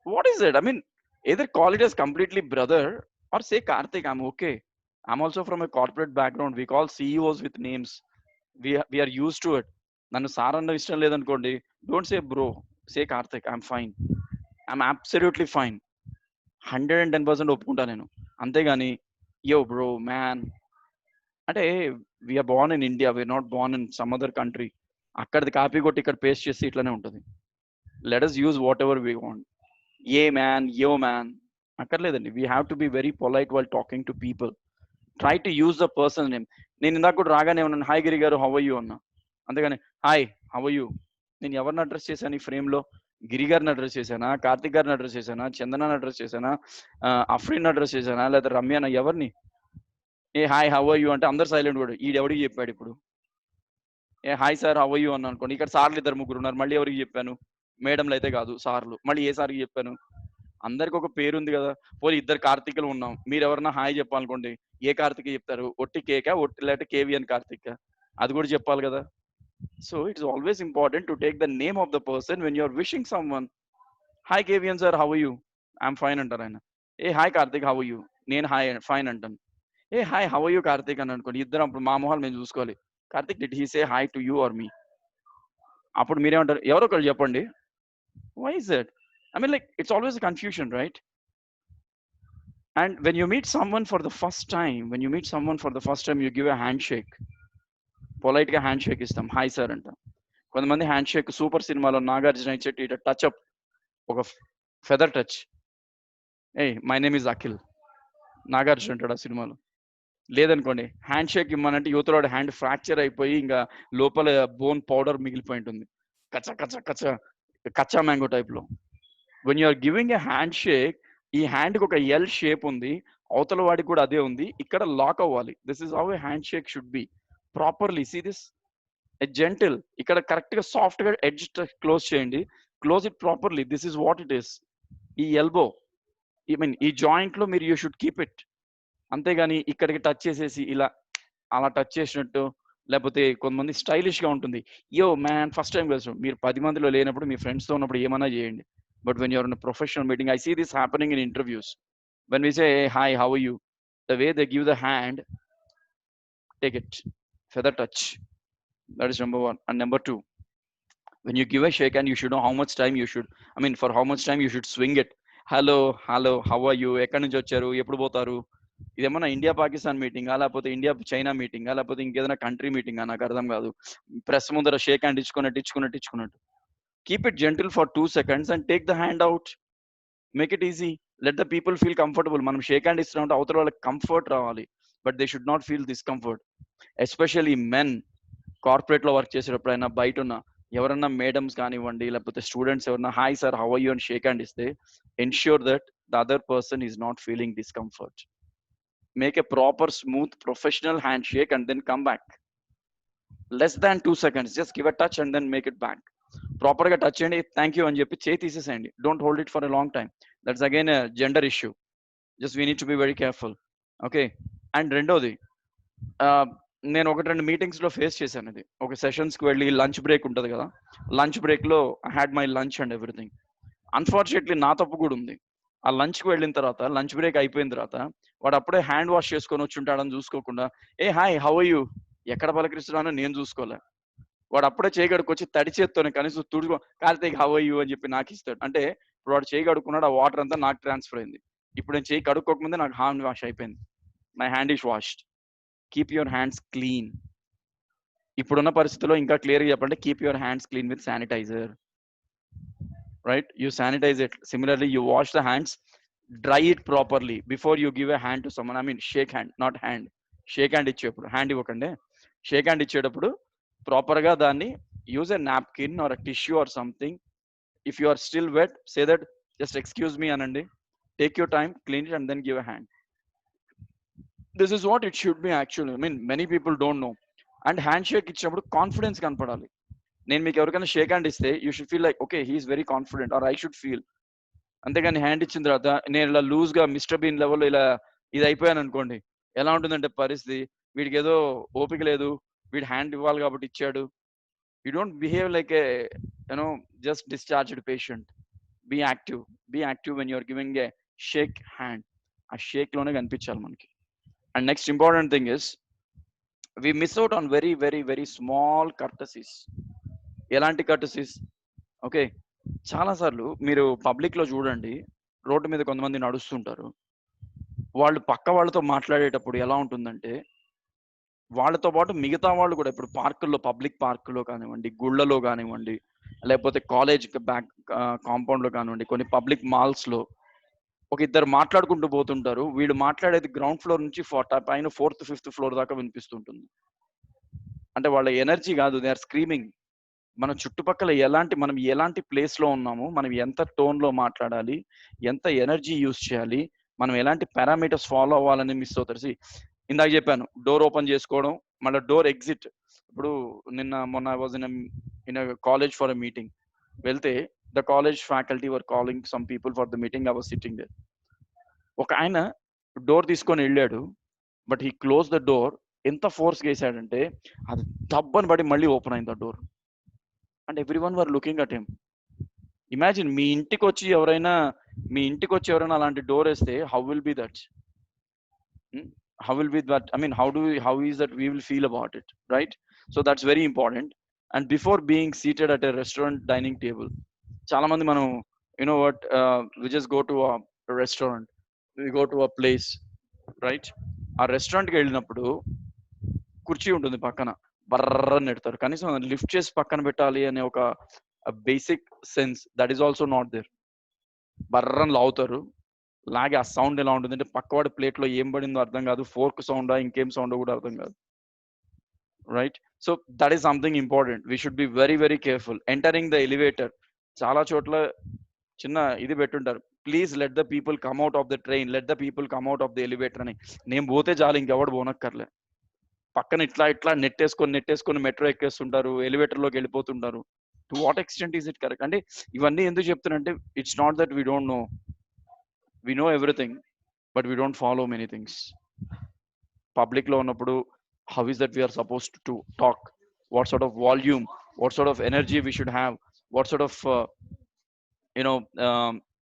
What is it? I mean either call it as completely brother or say Karthik, I'm okay. I'm also from a corporate background. We call CEOs with names. We are used to it. నన్ను sir అన్న ఇష్టం లేదనుకోండి, don't say bro, say Karthik, I'm fine, I'm absolutely fine. 110% ఒప్పుకుంటా నేను. అంతేగాని yo bro man అంటే, we are born in India, we are not born in some other country. అక్కడిది copy కొట్టి ఇక్కడ పేస్ట్ చేసి ఇట్లానే ఉంటుంది. Let us use whatever we want. Hey man, yo man అక్కర్లేదండి. We have to be very polite while talking to people. Try to use the person name. నేను ఇందాక కూడా రాగానే ఉన్నాను, హాయ్ గిరి గారు హౌ ఆర్ యూ అన్నా. అంతేగాని hi how are you, నేను ఎవరిని అడ్రస్ చేశాను ఈ ఫ్రేమ్లో? గిరి గారిని అడ్రస్ చేశానా, కార్తిక్ గారిని అడ్రస్ చేశానా, చందనాన్ని అడ్రస్ చేశానా, అఫ్రీన్ అడ్రస్ చేశానా, లేదా రమ్యానా, ఎవరిని? Hey hi how are you అంటే అందరు సైలెంట్ కూడా, ఈడెవడికి చెప్పాడు ఇప్పుడు. Hey hi sir how are you అన్నా అనుకోండి, ఇక్కడ సార్లు ఇద్దరు ముగ్గురు ఉన్నారు, మళ్ళీ ఎవరికి చెప్పాను? మేడంలు అయితే కాదు, సార్లు. మళ్ళీ ఏ సార్కి చెప్పాను? అందరికి ఒక పేరు ఉంది కదా. పోనీ ఇద్దరు కార్తిక్లు ఉన్నాం, మీరు ఎవరన్నా హాయ్ చెప్పాలనుకోండి, ఏ కార్తిక్ చెప్తారు? ఒట్టి కేకా, ఒట్టి లేకపోతే కేవిఎన్ కార్తిక్, అది కూడా చెప్పాలి కదా. So it's always important to take the name of the person when you're wishing someone. Hi KVN sir how you, I'm fine అంటారు ఆయన. Hey hi Karthik how you, నేను హాయ్ ఫైన్ అంటాను. Hey hi how you Karthik అని అనుకోండి, ఇద్దరం అప్పుడు మా మొహాలు మేము చూసుకోవాలి. Karthik did he say hi to you or me? అప్పుడు మీరేమంటారు? ఎవరో ఒకళ్ళు చెప్పండి. Why is that? I mean, like, it's always a confusion, right? And when you meet someone for the first time, you give a handshake. Polite గా hand shake ఇస్తాం, hi sir అంటాం. కొంతమంది hand shake super సినిమాలో నాగార్జున ఇచ్చేటి ఇట touch up, ఒక feather touch. A my name is Akhil, Nagarjuna అంటాడు ఆ సినిమాలో. లేదనుకోండి, హ్యాండ్ షేక్ ఇమ్మనంటే యువతలో హ్యాండ్ ఫ్రాక్చర్ అయిపోయి ఇంకా లోపల బోన్ పౌడర్ మిగిలిపోయి ఉంటుంది, కచ్చా కచ్చా కచ్చా కచ్చా మ్యాంగో టైప్లో. When you are giving a hand shake, ఈ హ్యాండ్కి ఒక ఎల్ షేప్ ఉంది, అవతల వాడికి కూడా అదే ఉంది, ఇక్కడ లాక్ అవ్వాలి. This is how a hand shake should be properly. See this, a gentle, ఇక్కడ కరెక్ట్ గా సాఫ్ట్ గా ఎడ్జ్ క్లోజ్ చేయండి, close it properly. This is what it is. ఈ ఎల్బో, ఐ మీన్ ఈ జాయింట్ లో మీరు యూ షుడ్ కీప్ ఇట్. అంతేగాని ఇక్కడికి టచ్ చేసేసి ఇలా అలా టచ్ చేసినట్టు, లేకపోతే కొంతమంది స్టైలిష్ గా ఉంటుంది, యో మ్యాన్ ఫస్ట్ టైం కలిసి, మీరు 10 మందిలో లేనప్పుడు మీ ఫ్రెండ్స్ తో ఉన్నప్పుడు ఏమైనా చేయండి. But when you're in a professional meeting, I see this happening in interviews. When we say, hey, hi, how are you? The way they give the hand, take it, feather touch. That is number one. And number two, when you give a shake hand, you should know how much time you should, for how much time you should swing it. Hello, how are you? ఎక్కడి నుంచి వచ్చారు, ఎప్పుడు పోతారు? ఇదేమన్నా India Pakistan మీటింగా, లేకపోతే India China మీటింగా, లేకపోతే ఇంకేదైనా country మీటింగా? నాకు అర్థం కాదు. ప్రెస్ ముందర షేక్ హ్యాండ్ ఇచ్చుకున్నట్టు. Keep it gentle for 2 seconds and take the hand out. Make it easy. Let the people feel comfortable. మనం షేక్ హ్యాండ్ ఇస్తున్నట్టు అవతల వాళ్ళకి కంఫర్ట్ రావాలి, but they should not feel discomfort. Especially men corporate లో work చేసేటప్పుడైనా, బయట ఉన్న ఎవరన్నా మేడమ్స్ కానివ్వండి, లేకపోతే స్టూడెంట్స్ ఎవరన్నా hi sir how are you అని షేక్ హ్యాండ్ ఇస్తే, ensure that the other person is not feeling discomfort. Make a proper smooth professional hand shake and then come back. Less than 2 seconds, just give a touch and then make it back. Proper గా touch చేయండి, thank you అని చెప్పి చేయి తీసేసేయండి. Don't hold it for a long time. That's again gender issue. Just we need to be very careful. Okay, and రెండోది, నేను 1-2 మీటింగ్స్లో face చేశాను ఇది. ఒక సెషన్స్కి వెళ్ళి లంచ్ బ్రేక్ ఉంటుంది కదా, లంచ్ బ్రేక్లో I had my lunch and everything. Unfortunately నా తప్పు కూడా ఉంది. ఆ లంచ్కి వెళ్ళిన తర్వాత, లంచ్ బ్రేక్ అయిపోయిన తర్వాత, వాడు అప్పుడే హ్యాండ్ వాష్ చేసుకొని వచ్చి ఉంటాడని చూసుకోకుండా, ఏ హాయ్ హౌ ఆర్ యూ, ఎక్కడ పలకరిస్తున్నానో నేను చూసుకోలే. వాడు అప్పుడే చేయి కడుక్కొచ్చి తడి చేత్తోనే కనీసం తుడుచుకో, కార్తీక్ హౌ ఆర్ యూ అని చెప్పి నాకు ఇస్తాడు. అంటే ఇప్పుడు వాడు చేయి కడుక్కున్నాడు, ఆ వాటర్ అంతా నాకు ట్రాన్స్ఫర్ అయింది. ఇప్పుడు నేను చేయి కడుక్కోకముందే నాకు హ్యాండ్ వాష్ అయిపోయింది. My hand is washed. Keep your hands clean. ఇప్పుడున్న పరిస్థితుల్లో ఇంకా క్లియర్గా చెప్పండి, keep your hands clean with sanitiser. Right, you sanitise it. Similarly you wash the hands, dry it properly before you give a hand to someone. I mean shake hand, not hand. Shake hand ఇచ్చేటప్పుడు, hand ఇవ్వకండి, shake hand ఇచ్చేటప్పుడు ప్రాపర్గా దాన్ని use a napkin or a tissue or something. If you are still wet, say that just excuse me అనండి, take your time, clean it and then give a hand. This is what it should be actually. I mean many people don't know. And hand shake ఇచ్చినప్పుడు confidence కనపడాలి. నేను మీకు ఎవరికైనా shake hand ఇస్తే you should feel like okay he's very confident or I should feel. అంతేగాని hand ఇచ్చిన తర్వాత నేను ఇలా లూజ్గా మిస్టర్ బీన్ లెవెల్లో ఇలా ఇది అయిపోయాను అనుకోండి, ఎలా ఉంటుందంటే పరిస్థితి, వీడికి ఏదో ఓపిక లేదు, వీడు హ్యాండ్ ఇవ్వాలి కాబట్టి ఇచ్చాడు. You don't behave like a you know just discharged patient. Be active, be active when you're giving a shake hand. ఆ షేక్లోనే కనిపించాలి మనకి. And next important thing is we miss out on very very very small courtesies. ఎలాంటి courtesies? Okay, చాలాసార్లు మీరు పబ్లిక్లో చూడండి, road మీద కొంతమంది నడుస్తుంటారు, వాళ్ళు పక్క వాళ్ళతో మాట్లాడేటప్పుడు ఎలా ఉంటుందంటే, వాళ్ళతో పాటు మిగతా వాళ్ళు కూడా, ఇప్పుడు పార్కుల్లో, పబ్లిక్ పార్కులో కానివ్వండి, గుళ్ళలో కానివ్వండి, లేకపోతే కాలేజ్ బ్యాక్ కాంపౌండ్లో కానివ్వండి, కొన్ని పబ్లిక్ మాల్స్లో ఒక ఇద్దరు మాట్లాడుకుంటూ పోతుంటారు. వీళ్ళు మాట్లాడేది గ్రౌండ్ ఫ్లోర్ నుంచి పైన 4th 5th ఫ్లోర్ దాకా వినిపిస్తుంటుంది. అంటే వాళ్ళ ఎనర్జీ కాదు, దే ఆర్ స్క్రీమింగ్. మన చుట్టుపక్కల మనం ఎలాంటి ప్లేస్లో ఉన్నాము, మనం ఎంత టోన్లో మాట్లాడాలి, ఎంత ఎనర్జీ యూజ్ చేయాలి, మనం ఎలాంటి పారామీటర్స్ ఫాలో అవ్వాలని మిస్ అవుతారు. ఇందాక చెప్పాను, డోర్ ఓపెన్ చేసుకోవడం, మళ్ళీ డోర్ ఎగ్జిట్. ఇప్పుడు మొన్న I was in college for a meeting. వెళ్తే the college faculty were calling some people for the meeting. I was sitting there. ఒక ఆయన డోర్ తీసుకొని వెళ్ళాడు, but he close the door. ఎంత ఫోర్స్గా వేసాడంటే అది దబ్బని పడి మళ్ళీ ఓపెన్ అయింది ఆ door. And everyone were looking at him. Imagine, మీ ఇంటికి వచ్చి ఎవరైనా అలాంటి డోర్ వేస్తే how will be that? How will be that? I mean, how is that we will feel about it, right? So that's very important. And before being seated at a restaurant dining table, చాలా మంది మనం we just go to a restaurant, we go to a place, right? ఆ రెస్టారెంట్కి వెళ్ళినప్పుడు కుర్చీ ఉంటుంది పక్కన, బర్రని నెడతారు. కనీసం లిఫ్ట్ చేసి పక్కన పెట్టాలి అనే ఒక basic sense that is also not there. బర్రని లాగుతారు. లాగే ఆ సౌండ్ ఎలా ఉంటుంది అంటే పక్కవాడి ప్లేట్లో ఏం పడిందో అర్థం కాదు, ఫోర్క్ సౌండా ఇంకేం సౌండ్ కూడా అర్థం కాదు, right? So that is something important. We should be very very careful. Entering the elevator, చాలా చోట్ల చిన్న ఇది పెట్టుంటారు, please let the people come out of the train, let the people come out of the elevator అని. నేను పోతే చాలు, ఇంకెవడు పోనక్కర్లే. పక్కన ఇట్లా నెట్టేసుకొని మెట్రో ఎక్కేస్తుంటారు, ఎలివేటర్లోకి వెళ్ళిపోతుంటారు. To what extent is it correct? అంటే ఇవన్నీ ఎందుకు చెప్తున్నానంటే, it's not that we don't know, we know everything, but we don't follow many things. Public lo unnappudu, how is that we are supposed to talk? What sort of volume, what sort of energy we should have? What sort of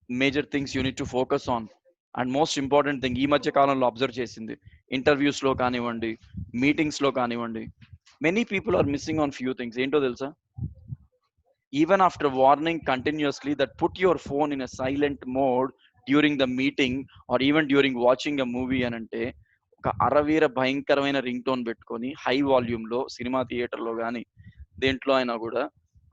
major things you need to focus on? And most important thing, ee madhya kalamlo observe chesindi, interviews lo kanivandi, meetings lo kanivandi, many people are missing on few things. Ento telusa? Even after warning continuously that put your phone in a silent mode during the meeting or even during watching a movie anante, ఒక అరవీర భయంకరమైన ring tone పెట్టుకొని high వాల్యూమ్లో, cinema థియేటర్లో కానీ దేంట్లో అయినా కూడా,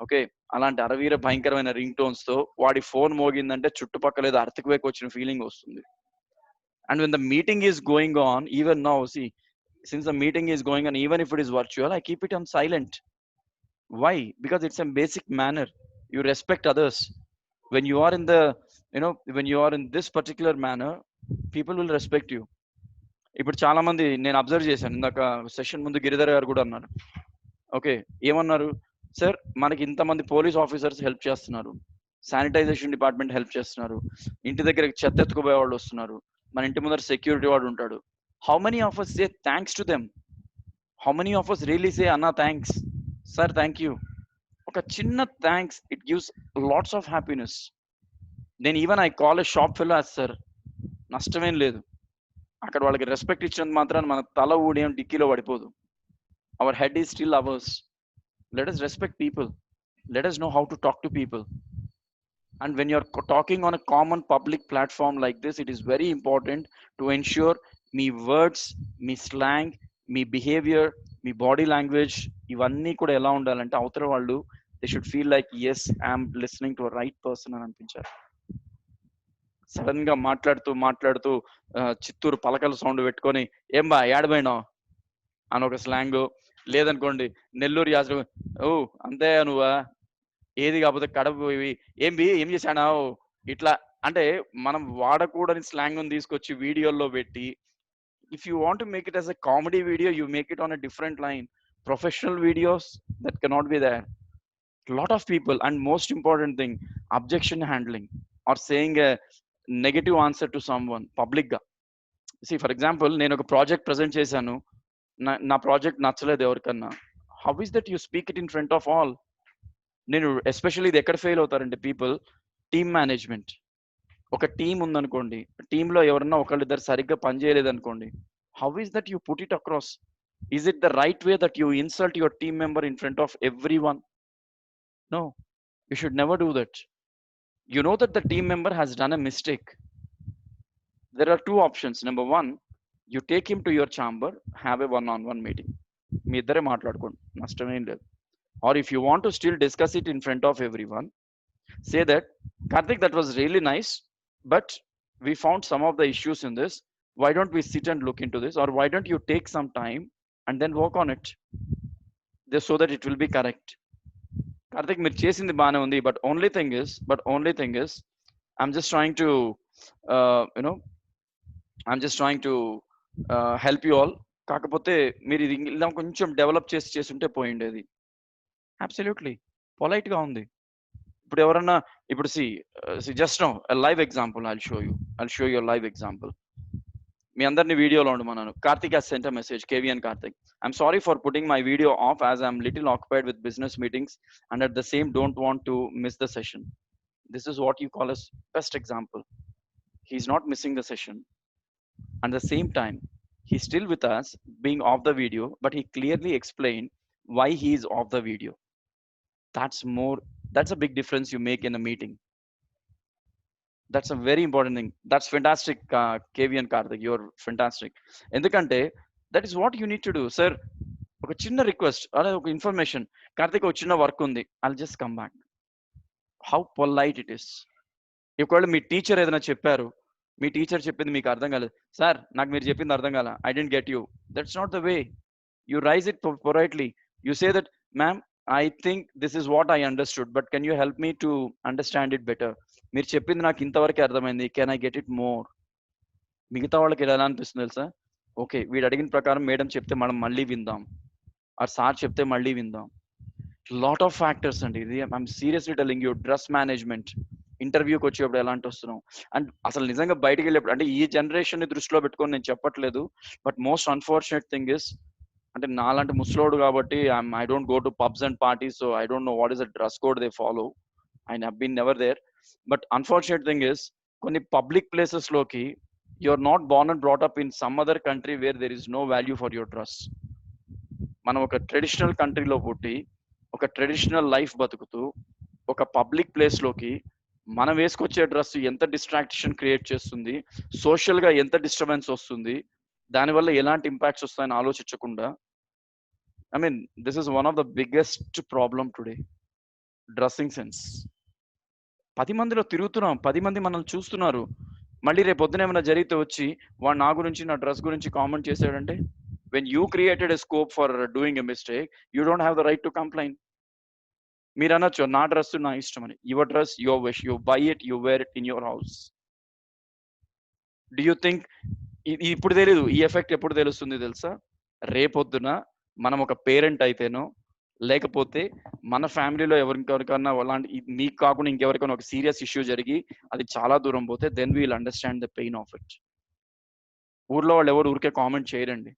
okay, అలాంటి అరవీర భయంకరమైన రింగ్ టోన్స్తో వాడి ఫోన్ మోగిందంటే చుట్టుపక్కల ఏదో అర్థక్వేక్ వచ్చిన ఫీలింగ్ వస్తుంది. And when the meeting is going on, even now since the meeting is going on, even if it is virtual, I keep it on silent. Why? Because it's a basic manner. You respect others. When you are in this particular manner, people will respect you. ఇప్పుడు చాలా మంది నేను observe చేశాను, ఇందాక session ముందు గిరిధర్ గారు కూడా అన్నారు. ఓకే, ఏమన్నారు? సార్, మనకి ఇంతమంది పోలీస్ ఆఫీసర్స్ హెల్ప్ చేస్తున్నారు, శానిటైజేషన్ డిపార్ట్మెంట్ హెల్ప్ చేస్తున్నారు, ఇంటి దగ్గర చెత్త ఎత్తుకుపోయే వాళ్ళు వస్తున్నారు, మన ఇంటి ముందర సెక్యూరిటీ వాడు ఉంటాడు, How many of us say thanks to them? How many of us really say, Anna, thanks? Sir, thank you. ఒక చిన్న thanks, it gives lots of happiness. Then even I call a shop fellow as sir. నష్టమేం లేదు. అక్కడ వాళ్ళకి respect ఇచ్చినంత మాత్రాన్ని మన తల ఊడేం డిక్కీలో పడిపోదు. Our head is still ours. Let us respect people. Let us know how to talk to people. And when you're talking on a common public platform like this, it is very important to ensure me words, me slang, me behavior, me body language, ఇవన్నీ కూడా ఎలా ఉండాలంటే అవతల వాళ్ళు they should feel like, yes, I'm listening to a right person అని అనిపించారు. Sudden గా మాట్లాడుతూ చిత్తూరు పలకల సౌండ్ పెట్టుకొని ఏం బా ఏడబోయినావు అని ఒక స్లాంగ్, లేదనుకోండి నెల్లూరు యాస, ఓ అంతే నువ్వా, ఏది కాకపోతే కడప పోయి ఏం చేశానావు ఇట్లా. అంటే మనం వాడకూడని స్లాంగ్ తీసుకొచ్చి వీడియోల్లో పెట్టి, if you want to make it as a comedy video, you make it on a different line. Professional videos that cannot be there. lot of people, and most important thing, objection handling or saying a negative answer to someone public ga. See, for example, నేను ఒక project present చేశాను, నా project నచ్చలేదు ఎవరికన్నా. How is that you speak it in front of all? నేను especially ఇది ఎక్కడ fail అవుతారంటే people, team management. ఒక టీం ఉందనుకోండి, టీంలో ఎవరన్నా ఒకళ్ళిద్దరు సరిగ్గా పనిచేయలేదు అనుకోండి, how is that you put it across? Is it the right way that you insult your team member in front of every one? No, you should never do that. You know that the team member has done a mistake. There are two options. Number one, you take him to your chamber, have a one-on-one meeting. మీ ఇద్దరే మాట్లాడుకోండి, నష్టమేం లేదు. Or if you want to still discuss it in front of everyone, say that, Karthik, that was really nice, but we found some of the issues in this. Why don't we sit and look into this? Or why don't you take some time and then work on it, just so that it will be correct. Karthik, మీరు చేసింది బాగానే ఉంది, but only thing is I'm just trying to help you all. కాకపోతే మీరు ఇది ఇలా కొంచెం develop చేసి ఉంటే పోయిండేది. అబ్సల్యూట్లీ పొలైట్ గా ఉంది. ఇప్పుడు ఎవరన్నా, ఇప్పుడు just no live example, I'll show you live example. మీ అందరినీ వీడియోలో ఉండమన్నాను. Karthik has sent a message, KVN Karthik. I'm sorry for putting my video off as I'm little occupied with business meetings and at the same don't want to miss the session. This is what you call as best example. He's not missing the session. At the same time, he's still with us being off the video, but he clearly explained why he is off the video. That's a big difference you make in a meeting. That's a very important thing. That's fantastic, KVN Karthik. You're fantastic. ఎందుకంటే that is what you need to do. Sir, ఒక చిన్న request అదే ఒక information, Karthik ఒక చిన్న work ఉంది, I'll just come back. How polite it is. ఒకవేళ మీ teacher ఏదైనా చెప్పారు, మీ టీచర్ చెప్పింది మీకు అర్థం కాలేదు, సార్ నాకు మీరు చెప్పింది అర్థం కాల, I didn't get you. That's not the way. You raise it politely. You say that, ma'am, I think this is what I understood, but can you help me to understand it better? మీరు చెప్పింది నాకు ఇంతవరకే అర్థమైంది, can I get it more? మిగతా వాళ్ళకి ఎలా అనిపిస్తుంది తెలుసా? ఓకే, వీడు అడిగిన ప్రకారం మేడం చెప్తే మనం మళ్ళీ విందాం, ఆ సార్ చెప్తే మళ్ళీ విందాం. లాట్ ఆఫ్ ఫ్యాక్టర్స్ అండి ఇది. I'm seriously telling you. Dress management, ఇంటర్వ్యూకి వచ్చేప్పుడు ఎలాంటి వస్తున్నాం, అండ్ అసలు నిజంగా బయటికి వెళ్ళేప్పుడు, అంటే ఈ జనరేషన్ ని దృష్టిలో పెట్టుకొని నేను చెప్పట్లేదు, but most unfortunate thing is, అంటే నాలాంటి ముసలోడు కాబట్టి I don't go to pubs and parties, so I don't know what is the dress code they follow. I have been never there. But unfortunate thing is, కొన్ని public places లోకి you are not born and brought up in some other country where there is no value for your dress. మనం ఒక traditional కంట్రీలో పుట్టి ఒక traditional life బతుకుతూ ఒక public place లోకి మనం వేసుకొచ్చే డ్రెస్ ఎంత డిస్ట్రాక్షన్ క్రియేట్ చేస్తుంది, సోషల్ గా ఎంత డిస్టర్బెన్స్ వస్తుంది, దానివల్ల ఎలాంటి ఇంపాక్ట్స్ వస్తాయని ఆలోచించకుండా, I mean, this is one of the biggest problem today. Dressing sense. 10 మందిలో తిరుగుతున్నాం, 10 మంది మనల్ని చూస్తున్నారు, మళ్ళీ రేపు పొద్దున ఏమైనా జరిగితే వచ్చి వాడు నా గురించి నా డ్రెస్ గురించి కామెంట్ చేశాడంటే, when you created a scope for doing a mistake, you don't have the right to complain. మీరు అనొచ్చు నా డ్రెస్ నా ఇష్టం అని. Your dress your wish, you buy it, you wear it in your house. Do you think ఇప్పుడు తెలియదు, ఈ effect ఎప్పుడు తెలుస్తుంది తెలుసా? రేపొద్దున మనం ఒక పేరెంట్ అయితేనో, లేకపోతే మన ఫ్యామిలీలో ఎవరికన్నా అలాంటి మీకు కాకుండా ఇంకెవరికైనా ఒక సీరియస్ ఇష్యూ జరిగి అది చాలా దూరం పోతే, then we'll understand the pain of it. ఊర్లో వాళ్ళు ఎవరు ఊరికే కామెంట్ చేయరండి.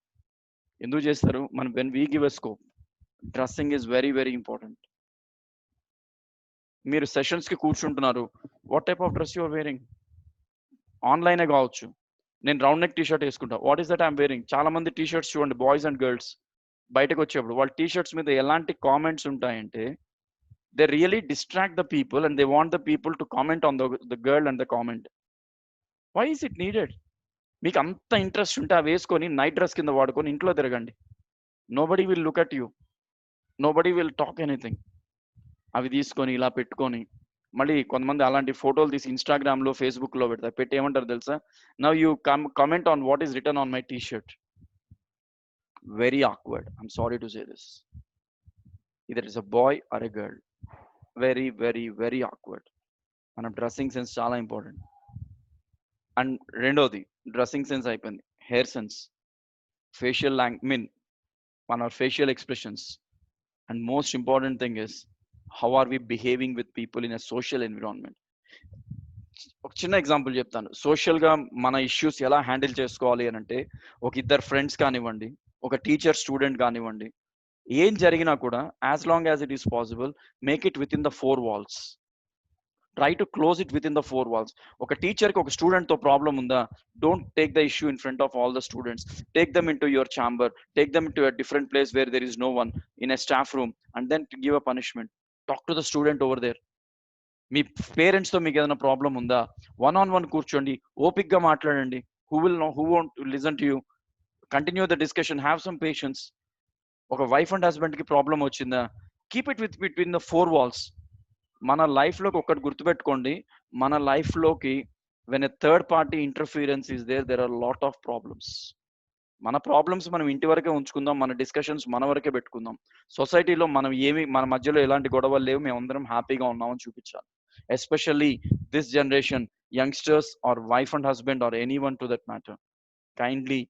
ఎందుకు చేస్తారు? మనం when we give a scope, dressing is very very important. మీరు సెషన్స్కి కూర్చుంటున్నారు, what type of dress you're wearing? ఆన్లైనే కావచ్చు, నేను రౌండ్ నెక్ టీ షర్ట్ వేసుకుంటా, what is that I'm wearing? చాలా మంది టీ షర్ట్స్ చూడండి, బాయ్స్ అండ్ గర్ల్స్ బయటకు వచ్చేప్పుడు వాళ్ళ టీ షర్ట్స్ మీద ఎలాంటి కామెంట్స్ ఉంటాయంటే, they really distract the people and they want the people to comment on the girl and the comment. Why is it needed? మీకు అంత ఇంట్రెస్ట్ ఉంటే అవి వేసుకొని నైట్ డ్రెస్ కింద వాడుకొని ఇంట్లో తిరగండి. Nobody will look at you, nobody will talk anything. అవి తీసుకొని ఇలా పెట్టుకొని మళ్ళీ కొంతమంది అలాంటి ఫోటోలు తీసి ఇన్స్టాగ్రామ్లో ఫేస్బుక్లో పెడతారు. పెట్టి ఏమంటారు తెలుసా? Now you comment on what is written on my T shirt. Very awkward, I'm sorry to say this. Either is a boy or a girl, very very very awkward. మన డ్రెస్సింగ్ సెన్స్ చాలా ఇంపార్టెంట్. అండ్ రెండోది, dressing sense అయిపోయింది, hair sense, facial mean మన facial expressions. And most important thing is how are we behaving with people in a social environment. ఒక చిన్న example చెప్తాను. సోషల్గా మన ఇష్యూస్ ఎలా హ్యాండిల్ చేసుకోవాలి అని అంటే, ఒక ఇద్దరు ఫ్రెండ్స్ కానివ్వండి, ఒక టీచర్ స్టూడెంట్ కానివ్వండి, ఏం జరిగినా కూడా as long as it is possible make it within the 4 walls. Try to close it within the 4 walls. ఒక టీచర్కి ఒక స్టూడెంట్తో ప్రాబ్లం ఉందా, don't take the issue in front of all the students. Take them into your chamber, take them into a different place where there is no one, in a staff room, and then give a punishment. Talk to the student over there. మీ పేరెంట్స్తో మీకు ఏదైనా problem ఉందా, 1-on-1 కూర్చోండి, ఓపిక్గా మాట్లాడండి. Who won't listen to you? Continue the discussion, have some patience. ఒక wife and హస్బెండ్కి ప్రాబ్లం వచ్చిందా, keep it with between the 4 walls. మన లైఫ్లోకి ఒకటి గుర్తుపెట్టుకోండి, మన లైఫ్లోకి when a third party interference is there are lot of problems. మన ప్రాబ్లమ్స్ మనం ఇంటి వరకే ఉంచుకుందాం, మన డిస్కషన్స్ మన వరకే పెట్టుకుందాం. సొసైటీలో మనం మన మధ్యలో ఎలాంటి గొడవలు లేవు, మేమందరం హ్యాపీగా ఉన్నామని చూపించాలి. Especially this generation, youngsters or wife and husband or any one to that matter, kindly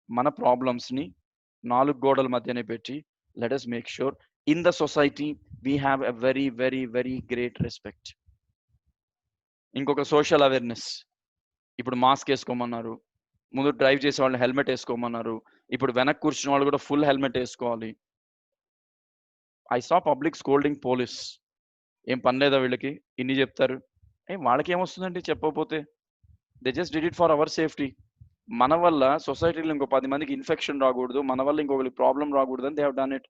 మన ప్రాబ్లమ్స్ని 4 గోడల మధ్యనే పెట్టి let us make sure in the society we have a very very very great respect. ఇంకొక సోషల్ అవేర్నెస్. ఇప్పుడు mask వేసుకోమన్నారు, ముందు drive చేసే వాళ్ళు హెల్మెట్ వేసుకోమన్నారు, ఇప్పుడు వెనక్కి కూర్చున్న వాళ్ళు కూడా ఫుల్ హెల్మెట్ వేసుకోవాలి. I saw public scolding police. ఏం పని లేదా వీళ్ళకి, ఇన్ని చెప్తారు, వాళ్ళకి ఏమొస్తుందండి చెప్పకపోతే? They just did it for hour safety. మన వల్ల సొసైటీలో ఇంకో 10 మందికి ఇన్ఫెక్షన్ రాకూడదు, మన వల్ల ఇంకొకరికి ప్రాబ్లం రాకూడదు అని దే హావ్ డన్ ఇట్.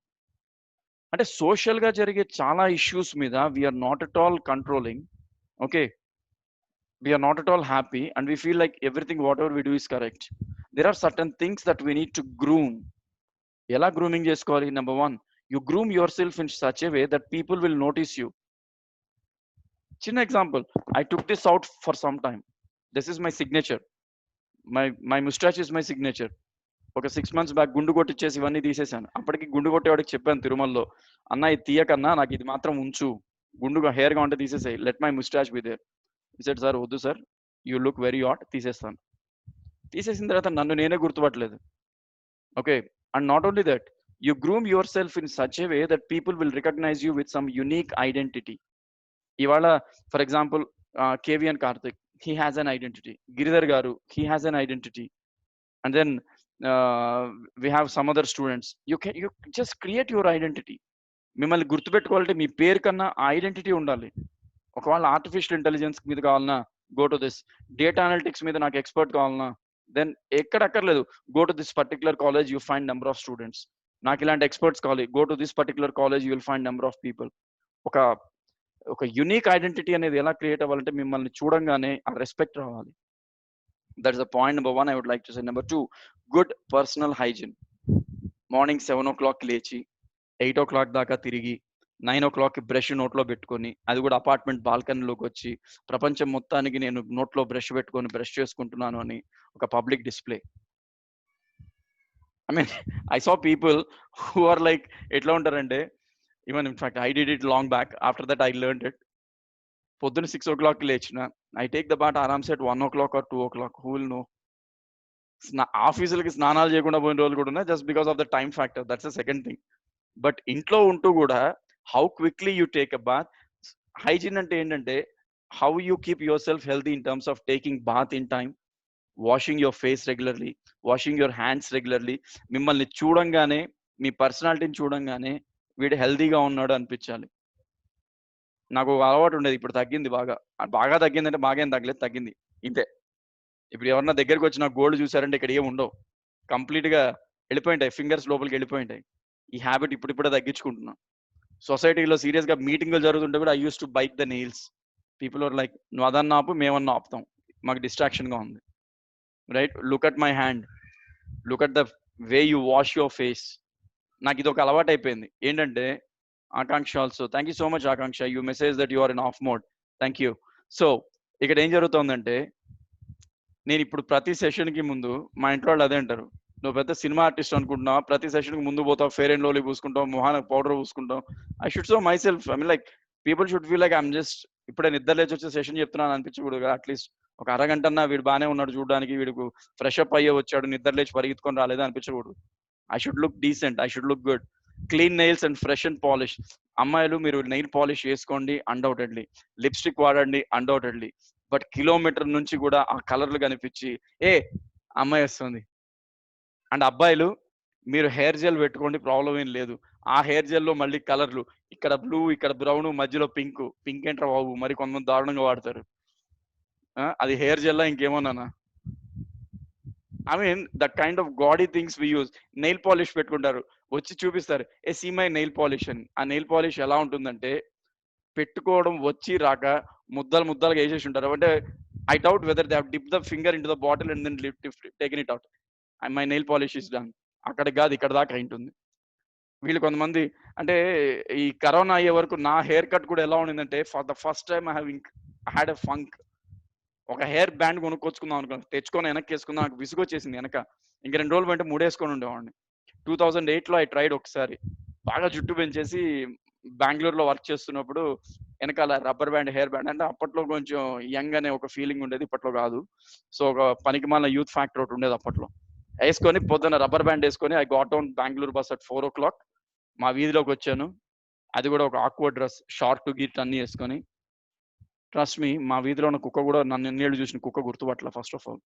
అంటే సోషల్గా జరిగే చాలా ఇష్యూస్ మీద we're not at all controlling. Okay, we are not at all happy and we feel like everything whatever we do is correct. There are certain things that we need to groom. ఎలా grooming చేసుకోవాలి? Number 1, you groom yourself in such a way that people will notice you. చిన్న example, I took this out for some time. This is my signature. My mustache is my signature. ఒక 6 months back గుండు కొట్టించేసి ఇవన్నీ తీసేసాను. అప్పటికి గుండు కొట్టేవాడికి చెప్పాను తిరుమలలో, అన్న ఇది తీయకన్నా, నాకు ఇది మాత్రం ఉంచు, గుండుగా హెయిర్గా ఉంటే తీసేసాయి, let my moustache be there. Said sir వద్దు sir, you look very hot, తీసేస్తాను. తీసేసిన తర్వాత నన్ను నేనే గుర్తుపట్టలేదు. Okay, and not only that, you groom yourself in such a way that people will recognise you with some unique identity. ఇవాళ for example KVN Karthik, he has an identity. Giridhar garu, he has an identity. And then we have some other students. You just create your identity. మిమ్మల్ని గుర్తుపెట్టుకోవాలంటే మీ పేరు కన్నా ఆ identity ఉండాలి. ఒకవేళ artificial intelligence మీద కావాలన్నా, go to this. Data analytics మీద నాకు ఎక్స్పర్ట్ కావాలన్నా, దెన్ ఎక్కడక్కర్లేదు, go to this particular college, you find number of students. నాకు ఇలాంటి ఎక్స్పర్ట్స్ కావాలి, go to this particular college, you will find number of people. ఒక యునిక్ ఐడెంటిటీ అనేది ఎలా క్రియేట్ అవ్వాలంటే, మిమ్మల్ని చూడంగానే ఆ రెస్పెక్ట్ రావాలి. That is the point number 1 I would like to say. Number 2, good personal hygiene. Morning 7 o'clock లేచి 8 o'clock దాకా తిరిగి 9 o'clock బ్రష్ నోట్లో పెట్టుకొని, అది కూడా అపార్ట్మెంట్ బాల్కనీలోకి వచ్చి ప్రపంచం మొత్తానికి నేను నోట్లో బ్రష్ పెట్టుకొని బ్రష్ చేసుకుంటున్నాను అని ఒక public display. I mean I saw people who are like, ఎట్లా ఉంటారంటే, even in fact I did it long back, after that I learned it. పొద్దున్న 6 o'clock లేచిన, ఐ టేక్ ద బాట్ ఆరామ్స్ at 1 o'clock or 2 o'clock. Who will know? ఆఫీసులకి స్నానాలు చేయకుండా పోయిన రోజులు కూడా ఉన్నాయి, just because of the time factor. That's the second thing. But ఇంట్లో ఉంటూ కూడా how quickly you take a bath. Hygiene అంటే ఏంటంటే, how you keep yourself healthy in terms of taking bath in time, washing your face regularly, washing your hands regularly. మిమ్మల్ని చూడంగానే, మీ పర్సనాలిటీని చూడంగానే వీడు హెల్తీగా ఉన్నాడు అనిపించాలి. నాకు ఒక అలవాటు ఉండేది, ఇప్పుడు తగ్గింది బాగా. బాగా తగ్గిందంటే బాగా ఏం తగ్గలేదు, తగ్గింది ఇంతే. ఇప్పుడు ఎవరన్నా దగ్గరికి వచ్చి నాకు గోల్డ్ చూసారంటే ఇక్కడ ఏం ఉండవు, కంప్లీట్గా వెళ్ళిపోయింటాయి, ఫింగర్స్ లోపలికి వెళ్ళిపోయింటాయి. ఈ హ్యాబిట్ ఇప్పుడిప్పుడే తగ్గించుకుంటున్నా. సొసైటీలో సీరియస్గా మీటింగ్లు జరుగుతుంటే కూడా I use to bite the nails. People are like, నువ్వు అదన్నా ఆపు, మేమన్నా ఆపుతాం, మాకు డిస్ట్రాక్షన్గా ఉంది. Right, look at my hand, look at the way you wash your face. నాకు ఇది ఒక అలవాటు అయిపోయింది. ఏంటంటే Akanksha also, thank you so much Akanksha, you message that you are in off mode, thank you. So ఇక్కడ ఏం జరుగుతుందంటే, నేను ఇప్పుడు ప్రతి సెషన్కి ముందు మా ఇంట్లో వాళ్ళు అదే అంటారు, నువ్వు పెద్ద సినిమా ఆర్టిస్ట్ అనుకుంటున్నావు, ప్రతి సెషన్కి ముందు పోతావు, ఫేర్ అండ్ లవ్లీ పూసుకుంటావు, మొహానికి పౌడర్ పూసుకుంటావు. I should show myself, I mean like people should feel like I'm just ఇప్పుడే నిద్ర లేచి వచ్చే సెషన్ చెప్తున్నాను అనిపించకూడదు. అట్లీస్ట్ ఒక అరగంటన్నా వీడు బాగానే ఉన్నాడు చూడడానికి, వీడికి ఫ్రెష్ అప్ అయ్యే వచ్చాడు, నిద్ర లేచి పరిగెత్తుకొని రాలేదు అనిపించకూడదు. I should look decent, I should look good, clean nails and fresh and polish. అమ్మాయిలు మీరు నెయిల్ పాలిష్ చేసుకోండి అన్డౌటెడ్లీ, లిప్స్టిక్ వాడండి అన్డౌటెడ్లీ, బట్ కిలోమీటర్ నుంచి కూడా ఆ కలర్లు కనిపించి ఏ అమ్మాయి వస్తుంది. అండ్ అబ్బాయిలు మీరు హెయిర్ జెల్ పెట్టుకోండి, ప్రాబ్లం ఏం లేదు. ఆ హెయిర్ జెల్లో మళ్ళీ కలర్లు, ఇక్కడ బ్లూ, ఇక్కడ బ్రౌన్, మధ్యలో పింక్. పింక్ ఏంట్రా బాబు, మరి కొంతమంది దారుణంగా వాడతారు. అది హెయిర్ జెల్లా ఇంకేమోనా? I mean that kind of gaudy things we use. Nail polish పెట్టుకుంటారు, వచ్చి చూపిస్తారు, hey see my nail polish అని. ఆ నెయిల్ పాలిష్ ఎలా ఉంటుందంటే, పెట్టుకోవడం వచ్చి రాక ముద్దలు ముద్దలుగా వేసేసి ఉంటారు. అంటే I doubt whether they have dip the finger into the bottle and then taken it out. My nail polish is done. అక్కడికి కాదు, ఇక్కడ దాకా ఉంటుంది. వీళ్ళు కొంతమంది అంటే ఈ కరోనా అయ్యే వరకు నా హెయిర్ కట్ కూడా ఎలా ఉండిందంటే, for the first time I had a funk. ఒక హెయిర్ బ్యాండ్ కొనుక్కొచ్చుకుందాం అనుకున్నాను, తెచ్చుకొని వెనక్కి వేసుకుందాం, నాకు విసుగొచ్చేసింది వెనక. ఇంక 2 రోజులు వెంట మూడేసుకొని ఉండేవాడిని. 2008లో ఐ ట్రైడ్ ఒకసారి, బాగా జుట్టు పెంచేసి బెంగళూరులో వర్క్ చేస్తున్నప్పుడు వెనకాల రబ్బర్ బ్యాండ్, హెయిర్ బ్యాండ్. అంటే అప్పట్లో కొంచెం యంగ్ అనే ఒక ఫీలింగ్ ఉండేది, ఇప్పట్లో కాదు. సో ఒక పనికిమాలిన యూత్ ఫ్యాక్టర్ ఒకటి ఉండేది అప్పట్లో. వేసుకొని పొద్దున్న రబ్బర్ బ్యాండ్ వేసుకొని I got down Bengaluru bus at 4 o'clock. మా వీధిలోకి వచ్చాను, అది కూడా ఒక ఆక్వర్డ్ డ్రెస్, షార్ట్ గిట్ అన్ని వేసుకొని. ట్రస్ట్ మీ, మా వీధిలో ఉన్న కుక్క కూడా నన్ను ఎన్నేళ్ళు చూసిన కుక్క గుర్తుపట్ల. ఫస్ట్ ఆఫ్ ఆల్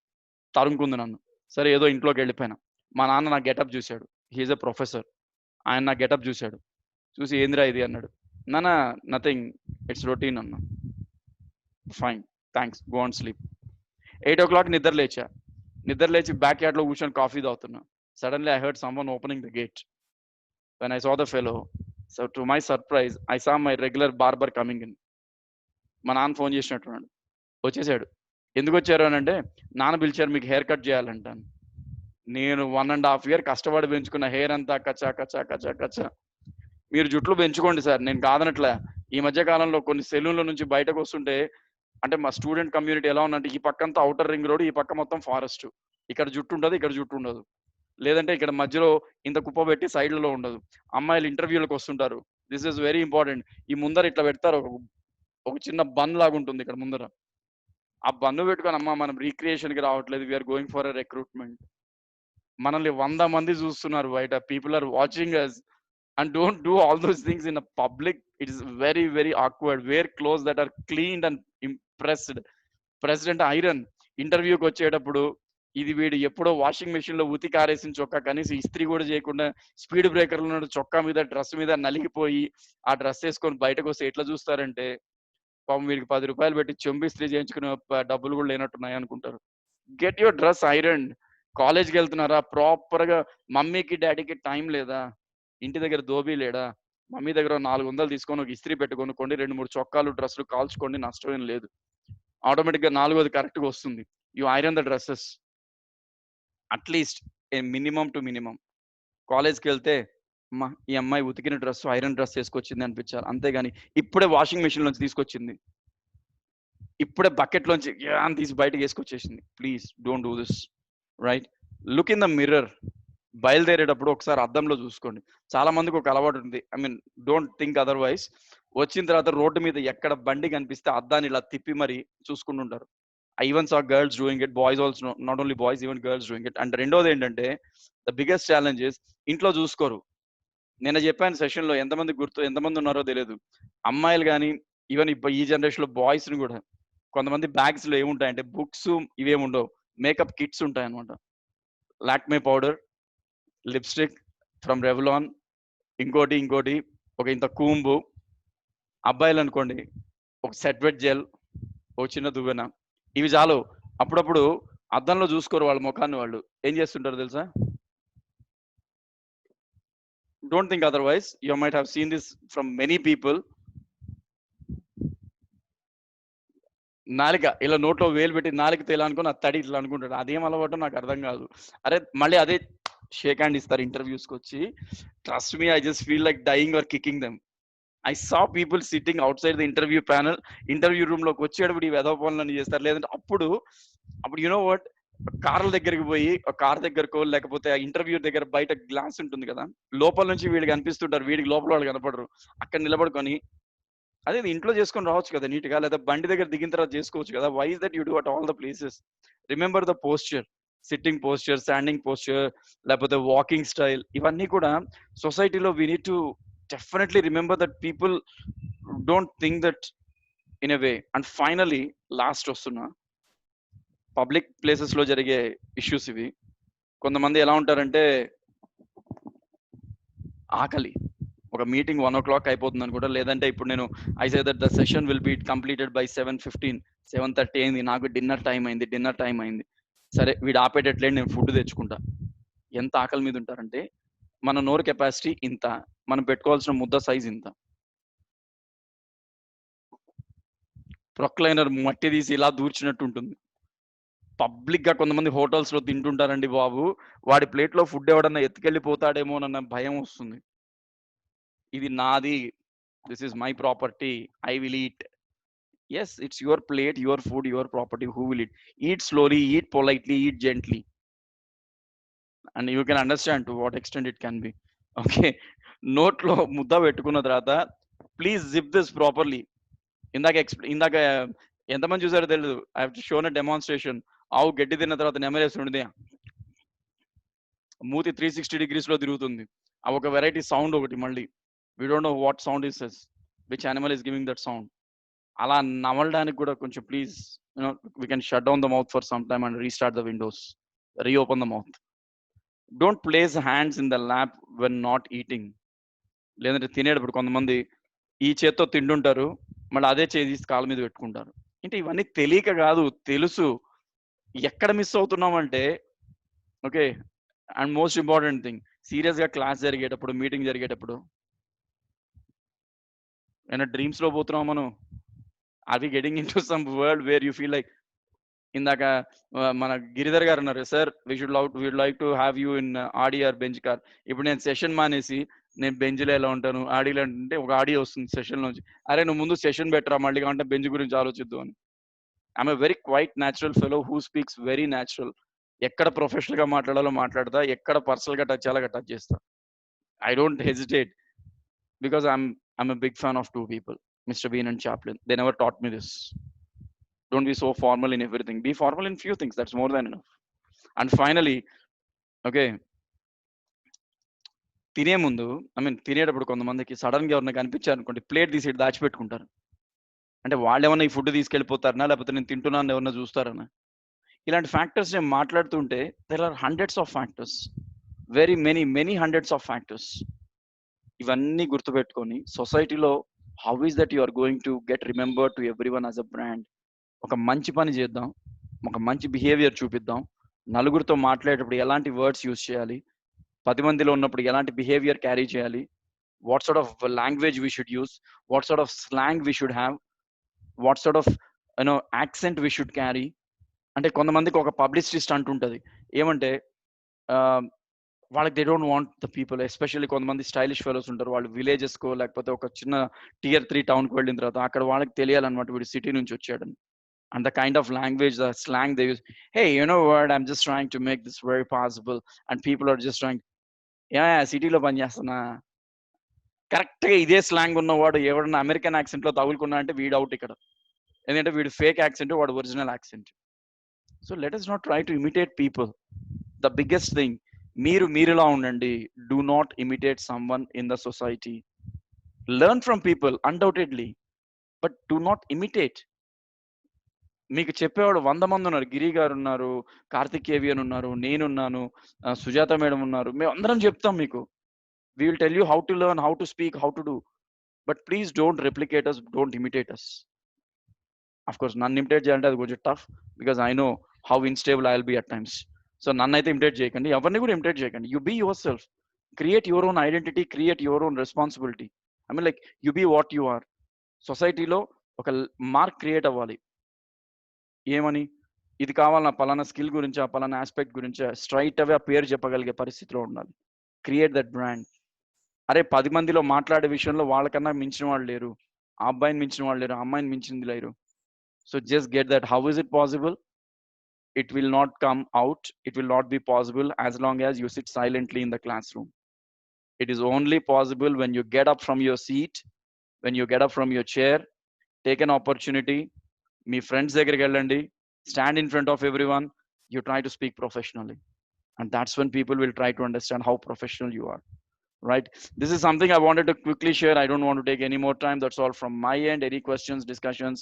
తరుముకుంది నన్ను. సరే ఏదో ఇంట్లోకి వెళ్ళిపోయినా. మా నాన్న నా గెటప్ చూశాడు, హీఈస్ ఎ ప్రొఫెసర్. ఆయన నా గెటప్ చూశాడు, చూసి ఏందిరా ఇది అన్నాడు. నాన్న నథింగ్, ఇట్స్ రొటీన్ అన్నా. Fine, thanks, go on sleep. 8 o'clock నిద్ర లేచా. నిద్ర లేచి బ్యాక్ యార్డ్లో కూర్చొని కాఫీ తాగుతున్నా. Suddenly I heard someone opening the gate. When I saw the fellow, so to my surprise I saw my regular barber coming in. మా నాన్న phone చేసినట్టున్నాడు, వచ్చేసాడు. ఎందుకు వచ్చారు అని అంటే, నాన్న పిలిచారు మీకు హెయిర్ కట్ చేయాలంటాను. నేను 1.5 year కష్టపడి పెంచుకున్న హెయిర్ అంతా కచ్చా కచ్చా కచ్చా కచ్చా. మీరు జుట్లు పెంచుకోండి సార్, నేను కాదనట్లే. ఈ మధ్య కాలంలో కొన్ని సెలూన్ల నుంచి బయటకు వస్తుంటే, అంటే మా స్టూడెంట్ కమ్యూనిటీ ఎలా ఉందంటే, ఈ పక్కంతా అవుటర్ రింగ్ రోడ్, ఈ పక్క మొత్తం ఫారెస్ట్. ఇక్కడ జుట్టు ఉంటుంది, ఇక్కడ జుట్టు ఉండదు. లేదంటే ఇక్కడ మధ్యలో ఇంత కుప్ప పెట్టి సైడ్లలో ఉండదు. అమ్మాయిలు ఇంటర్వ్యూలకు వస్తుంటారు, దిస్ ఇస్ వెరీ ఇంపార్టెంట్. ఈ ముందర ఇట్లా పెడతారు, ఒక చిన్న బన్ లాగా ఉంటుంది ఇక్కడ ముందర. ఆ బన్ను పెట్టుకొని, అమ్మ మనం రీక్రియేషన్కి రావట్లేదు, we're going for a recruitment. మనల్ని 100 మంది చూస్తున్నారు బయట, people are watching us. And don't do all those things in a public. It is very very awkward. Wear clothes that are cleaned and impressed. President Iron ఇంటర్వ్యూకి వచ్చేటప్పుడు, ఇది వీడు ఎప్పుడో washing machine లో ఉతికి ఆరేసిన చొక్కా, కనీసం ఇస్త్రీ కూడా చేయకుండా స్పీడ్ బ్రేకర్లు ఉన్న చొక్కా మీద, డ్రెస్ మీద నలిగిపోయి ఆ డ్రెస్ వేసుకొని బయటకు వస్తే ఎట్లా చూస్తారంటే, పాపం వీడికి 10 రూపాయలు పెట్టి చెంబు ఇస్త్రీ చేయించుకునే డబ్బులు కూడా లేనట్టున్నాయి అనుకుంటారు. Get your dress iron. కాలేజ్కి వెళ్తున్నారా, ప్రాపర్ గా. మమ్మీకి డాడీకి టైం లేదా, ఇంటి దగ్గర దోబీ లేడా, మమ్మీ దగ్గర 400 తీసుకొని ఒక ఇస్త్రీ పెట్టుకొనుకోండి, 2-3 చొక్కాలు డ్రెస్సులు కాల్చుకోండి, నష్టమేం లేదు. ఆటోమేటిక్గా 4వది కరెక్ట్గా వస్తుంది. You iron the dresses at least A minimum to minimum. కాలేజ్కి వెళ్తే, అమ్మా ఈ అమ్మాయి ఉతికిన డ్రెస్ ఐరన్ డ్రెస్ వేసుకొచ్చింది అనిపించాలి, అంతేగాని ఇప్పుడే వాషింగ్ మెషిన్ లోంచి తీసుకొచ్చింది, ఇప్పుడే బకెట్లోంచి అని తీసి బయటకు వేసుకొచ్చేసింది. Please don't do this. Right, look in the mirror. బయలుదేరేటప్పుడు ఒకసారి అద్దంలో చూసుకోండి. చాలా మందికి ఒక అలవాటు ఉంది, I mean don't think otherwise. వచ్చిన తర్వాత రోడ్డు మీద ఎక్కడ బండి కనిపిస్తే అద్దాన్ని ఇలా తిప్పి మరి చూసుకుంటుంటారు. I even saw girls doing it, boys also, not only boys, even girls doing it. And రెండోది ఏంటంటే, ద బిగ్గెస్ట్ ఛాలెంజ్ ఇస్ ఇంట్లో చూసుకోరు. నేను చెప్పాను సెషన్లో, ఎంతమంది ఉన్నారో తెలియదు, అమ్మాయిలు కానీ ఈవెన్ ఈ జనరేషన్లో బాయ్స్ని కూడా. కొంతమంది బ్యాగ్స్లో ఏముంటాయంటే బుక్స్ ఇవేముండవు, మేకప్ కిట్స్ ఉంటాయి అనమాట. Lakme powder, lipstick from Revlon, ఇంకోటి ఒక ఇంత కూంబు. అబ్బాయిలు అనుకోండి ఒక సెట్ వెట్ జెల్, ఒక చిన్న దువ్వెన, ఇవి చాలు. అప్పుడప్పుడు అద్దంలో చూసుకోరు వాళ్ళ ముఖాన్ని, వాళ్ళు ఏం చేస్తుంటారు తెలుసా? Don't think otherwise, you might have seen this from many people. నాలిక ఇలా నోట్లో వేలు పెట్టి నాలిక తేలనుకుని అది తడి ఇట్లా అనుకుంటాడు. అదేం అలవాటు నాకు అర్థం కాదు. అరే మళ్ళీ అదే షేక్ హ్యాండ్ ఇస్తారు ఇంటర్వ్యూస్కి వచ్చి. Trust me, I just feel like dying or kicking them. I saw people sitting outside the interview panel. Interview room లోకి వచ్చేటప్పుడు ఈ వెధవ పనులను చేస్తారు. లేదంటే అప్పుడు యునో వాట్, కార్ల దగ్గరికి పోయి కార్ దగ్గరకో లేకపోతే ఆ ఇంటర్వ్యూ దగ్గర బయట గ్లాస్ ఉంటుంది కదా, లోపల నుంచి వీడికి కనిపిస్తుంటారు, వీడికి లోపల వాళ్ళు కనపడరు. అక్కడ నిలబడుకొని అదే ఇంట్లో చేసుకొని రావచ్చు కదా నీట్గా, లేదా బండి దగ్గర దిగిన తర్వాత చేసుకోవచ్చు కదా. Why is that you do at all the places? Remember the posture, sitting posture, standing posture, లేకపోతే వాకింగ్ స్టైల్, ఇవన్నీ కూడా సొసైటీలో we need to definitely remember that people don't think that in a way. And finally last వస్తున్నా, public places లో జరిగే issues ఇవి. కొంతమంది ఎలా ఉంటారంటే, ఆకలి, ఒక మీటింగ్ 1 o'clock అయిపోతుంది అనుకుంటా, లేదంటే ఇప్పుడు నేను I say that the session will be completed by 7:15, 7:30 అయింది, నాకు డిన్నర్ టైం అయింది. సరే వీడు ఆపేటట్లేదు, నేను ఫుడ్ తెచ్చుకుంటా. ఎంత ఆకలి మీద ఉంటారంటే, మన నోరు కెపాసిటీ ఇంత, మనం పెట్టుకోవాల్సిన ముద్ద సైజ్ ఇంత. ప్రొక్లైనర్ మట్టి తీసి ఇలా దూర్చినట్టు ఉంటుంది. పబ్లిక్ గా కొంతమంది హోటల్స్ లో తింటుంటారండి బాబు, వాడి ప్లేట్ లో ఫుడ్ ఎవడన్నా ఎత్తుకెళ్ళిపోతాడేమో అన్న భయం వస్తుంది. ఇది నాది, this is my property, I will eat. Yes, it's your plate, your food, your property, who will eat? Eat slowly, eat politely, eat gently, and you can understand to what extent it can be. Okay, నోట్లో ముద్ద పెట్టుకున్న తర్వాత please zip this properly. ఇందాక ఎంతమంది చూసారో తెలియదు, I have shown a demonstration. ఆవు గడ్డి తిన్న తర్వాత నెమరేస్తుండేది, మూతి 360 degrees లో తిరుగుతుంది. ఆ ఒక వెరైటీ సౌండ్ ఒకటి, మళ్ళీ we don't know what sound is this, which animal is giving that sound. అలా నమలడానికి కూడా కొంచెం please, you know, we can shut down the mouth for some time and restart the Windows, reopen the mouth. Don't place hands in the lap when not eating. లేదంటే తినేటప్పుడు కొంతమంది ఈ చేత్తో తింటుంటారు, మళ్ళీ అదే చేసి కాళ్ళ మీద పెట్టుకుంటారు. అంటే ఇవన్నీ తెలియక కాదు, తెలుసు. ఎక్కడ మిస్ అవుతున్నామంటే, okay, and most important thing, serious గా క్లాస్ జరిగేటప్పుడు, మీటింగ్ జరిగేటప్పుడు ఏమైనా డ్రీమ్స్ లో పోతున్నాం మనం? Are we getting into some world where you feel like, ఇందాక మన గిరిధర్ గారు అన్నారు, sir we'd like to have you in Audi or Benz car. ఇప్పుడు నేను సెషన్ మానేసి నేను బెంచ్లో ఎలా ఉంటాను, ఆడిలో అంటే ఒక ఆడియో వస్తుంది సెషన్ నుంచి, అరే నువ్వు ముందు సెషన్ బెటరా, మళ్ళీ కావాలంటే బెంచ్ గురించి ఆలోచిద్దాం అని. I'm a very quite natural fellow who speaks very natural. ఎక్కడ ప్రొఫెషనల్ గా మాట్లాడాలో మాట్లాడతా, ఎక్కడ పర్సనల్ గా టచ్ చేయాలో టచ్ చేస్తా. I don't hesitate, because I'm a big fan of 2 people, Mr. Bean and Chaplin. They never taught me this. Don't be so formal in everything. Be formal in few things. That's more than enough. And finally, okay, తినే ముందు, తినేటప్పుడు కొంతమందికి sudden గా ఎవరైనా కనిపించారు అనుకోండి, plate తీసి ఇటు దాచిపెట్టుకుంటారు. అంటే వాళ్ళు ఏమన్నా ఈ ఫుడ్ తీసుకెళ్ళిపోతారనా, లేకపోతే నేను తింటున్నాను ఎవరన్నా చూస్తారనా? ఇలాంటి ఫ్యాక్టర్స్ నేను మాట్లాడుతుంటే, there are hundreds of factors, very many hundreds of factors. ఇవన్నీ గుర్తుపెట్టుకొని సొసైటీలో how is that you are going to get remembered to everyone as a brand. ఒక మంచి పని చేద్దాం, ఒక మంచి బిహేవియర్ చూపిద్దాం. నలుగురితో మాట్లాడేటప్పుడు ఎలాంటి వర్డ్స్ యూజ్ చేయాలి, 10 మందిలో ఉన్నప్పుడు ఎలాంటి బిహేవియర్ క్యారీ చేయాలి, what sort of language we should use, what sort of slang we should have, what sort of accent we should carry. అంటే కొంతమందికి ఒక పబ్లిసిస్ట్ అంటుంటది, ఏమంటే వాళ్ళకి they don't want the people, especially కొంతమంది స్టైలిష్ ఫెలోస్ ఉంటారు, వాళ్ళు విలేజెస్కో లేకపోతే ఒక చిన్న Tier 3 టౌన్కి వెళ్ళిన తర్వాత అక్కడ వాళ్ళకి తెలియాలన్నమాట వీడు సిటీ నుంచి వచ్చాడని. And the kind of language, the slang they use, hey, you know what, I'm just trying to make this very possible, and people are just trying, yeah, సిటీలో పని చేస్తున్నా. కరెక్ట్ గా ఇదే స్లాంగ్ ఉన్నవాడు ఎవడన్నా అమెరికన్ యాక్సెంట్ లో తగులుకున్నా అంటే వీడు అవుట్ ఇక్కడ, ఎందుకంటే వీడు ఫేక్ యాక్సెంట్, వాడు original accent. So let us not try to imitate people. The biggest thing, మీరులా ఉండండి. Do not imitate someone in the society. Learn from people undoubtedly, but do not imitate. మీకు చెప్పేవాడు 100 మంది ఉన్నారు. గిరి గారు ఉన్నారు, కార్తిక్ కేవియన్ ఉన్నారు, నేనున్నాను, సుజాత మేడం ఉన్నారు. మేమందరం చెప్తాం మీకు. We will tell you how to learn, how to speak, how to do. But please don't replicate us, don't imitate us. Of course నన్ను ఇమిటేట్ చేయాలంటే అది కొంచెం tough, because I know how instable I will be at times. So నన్నైతే imitate చేయకండి. ఎవరిని కూడా imitate చేయకండి. You be yourself. Create your own identity, create your own responsibility. I mean like you be what you are. సొసైటీలో ఒక mark create అవ్వాలి. ఏమని? ఇది కావాలి, నా పలానా స్కిల్ గురించి, ఆ పలానా ఆస్పెక్ట్ గురించి స్ట్రైట్ అవే ఆ పేరు చెప్పగలిగే పరిస్థితిలో ఉండాలి. Create that brand. అరే 10 మందిలో మాట్లాడే విషయంలో వాళ్ళకన్నా మించిన వాళ్ళు లేరు, ఆ అబ్బాయిని మించిన వాళ్ళు లేరు, ఆ అమ్మాయిని మించింది లేరు. So just get that. How is it possible? It will not come out, it will not be possible as long as you sit silently in the classroom. It is only possible when you get up from your seat, when you get up from your chair, take an opportunity, me friends దగ్గరికి వెళ్ళండి, stand in front of everyone, you try to speak professionally, and that's when people will try to understand how professional you are. Right? This is something I wanted to quickly share. I don't want to take any more time. That's all from my end. Any questions, discussions,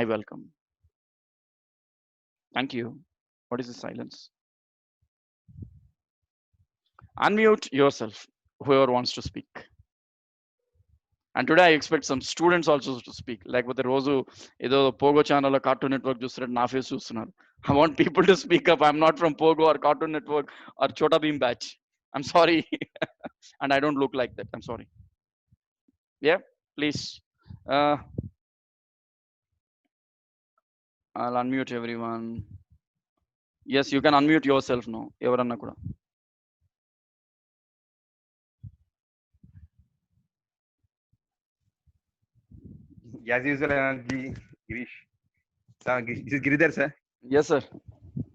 I welcome. Thank you. What is the silence? Unmute yourself, whoever wants to speak. And today I expect some students also to speak. Like with the Rosu, either Pogo channel or Cartoon Network, just na face chustunaru. I want people to speak up. I'm not from Pogo or Cartoon Network or Chota Beam batch. I'm sorry. And I don't look like that. I'm sorry. Yeah, please. I'll unmute everyone. Yes, you can unmute yourself now. Evaranna kuda. As usual, Girish. Sir, this is Giridhar, sir. Yes, sir.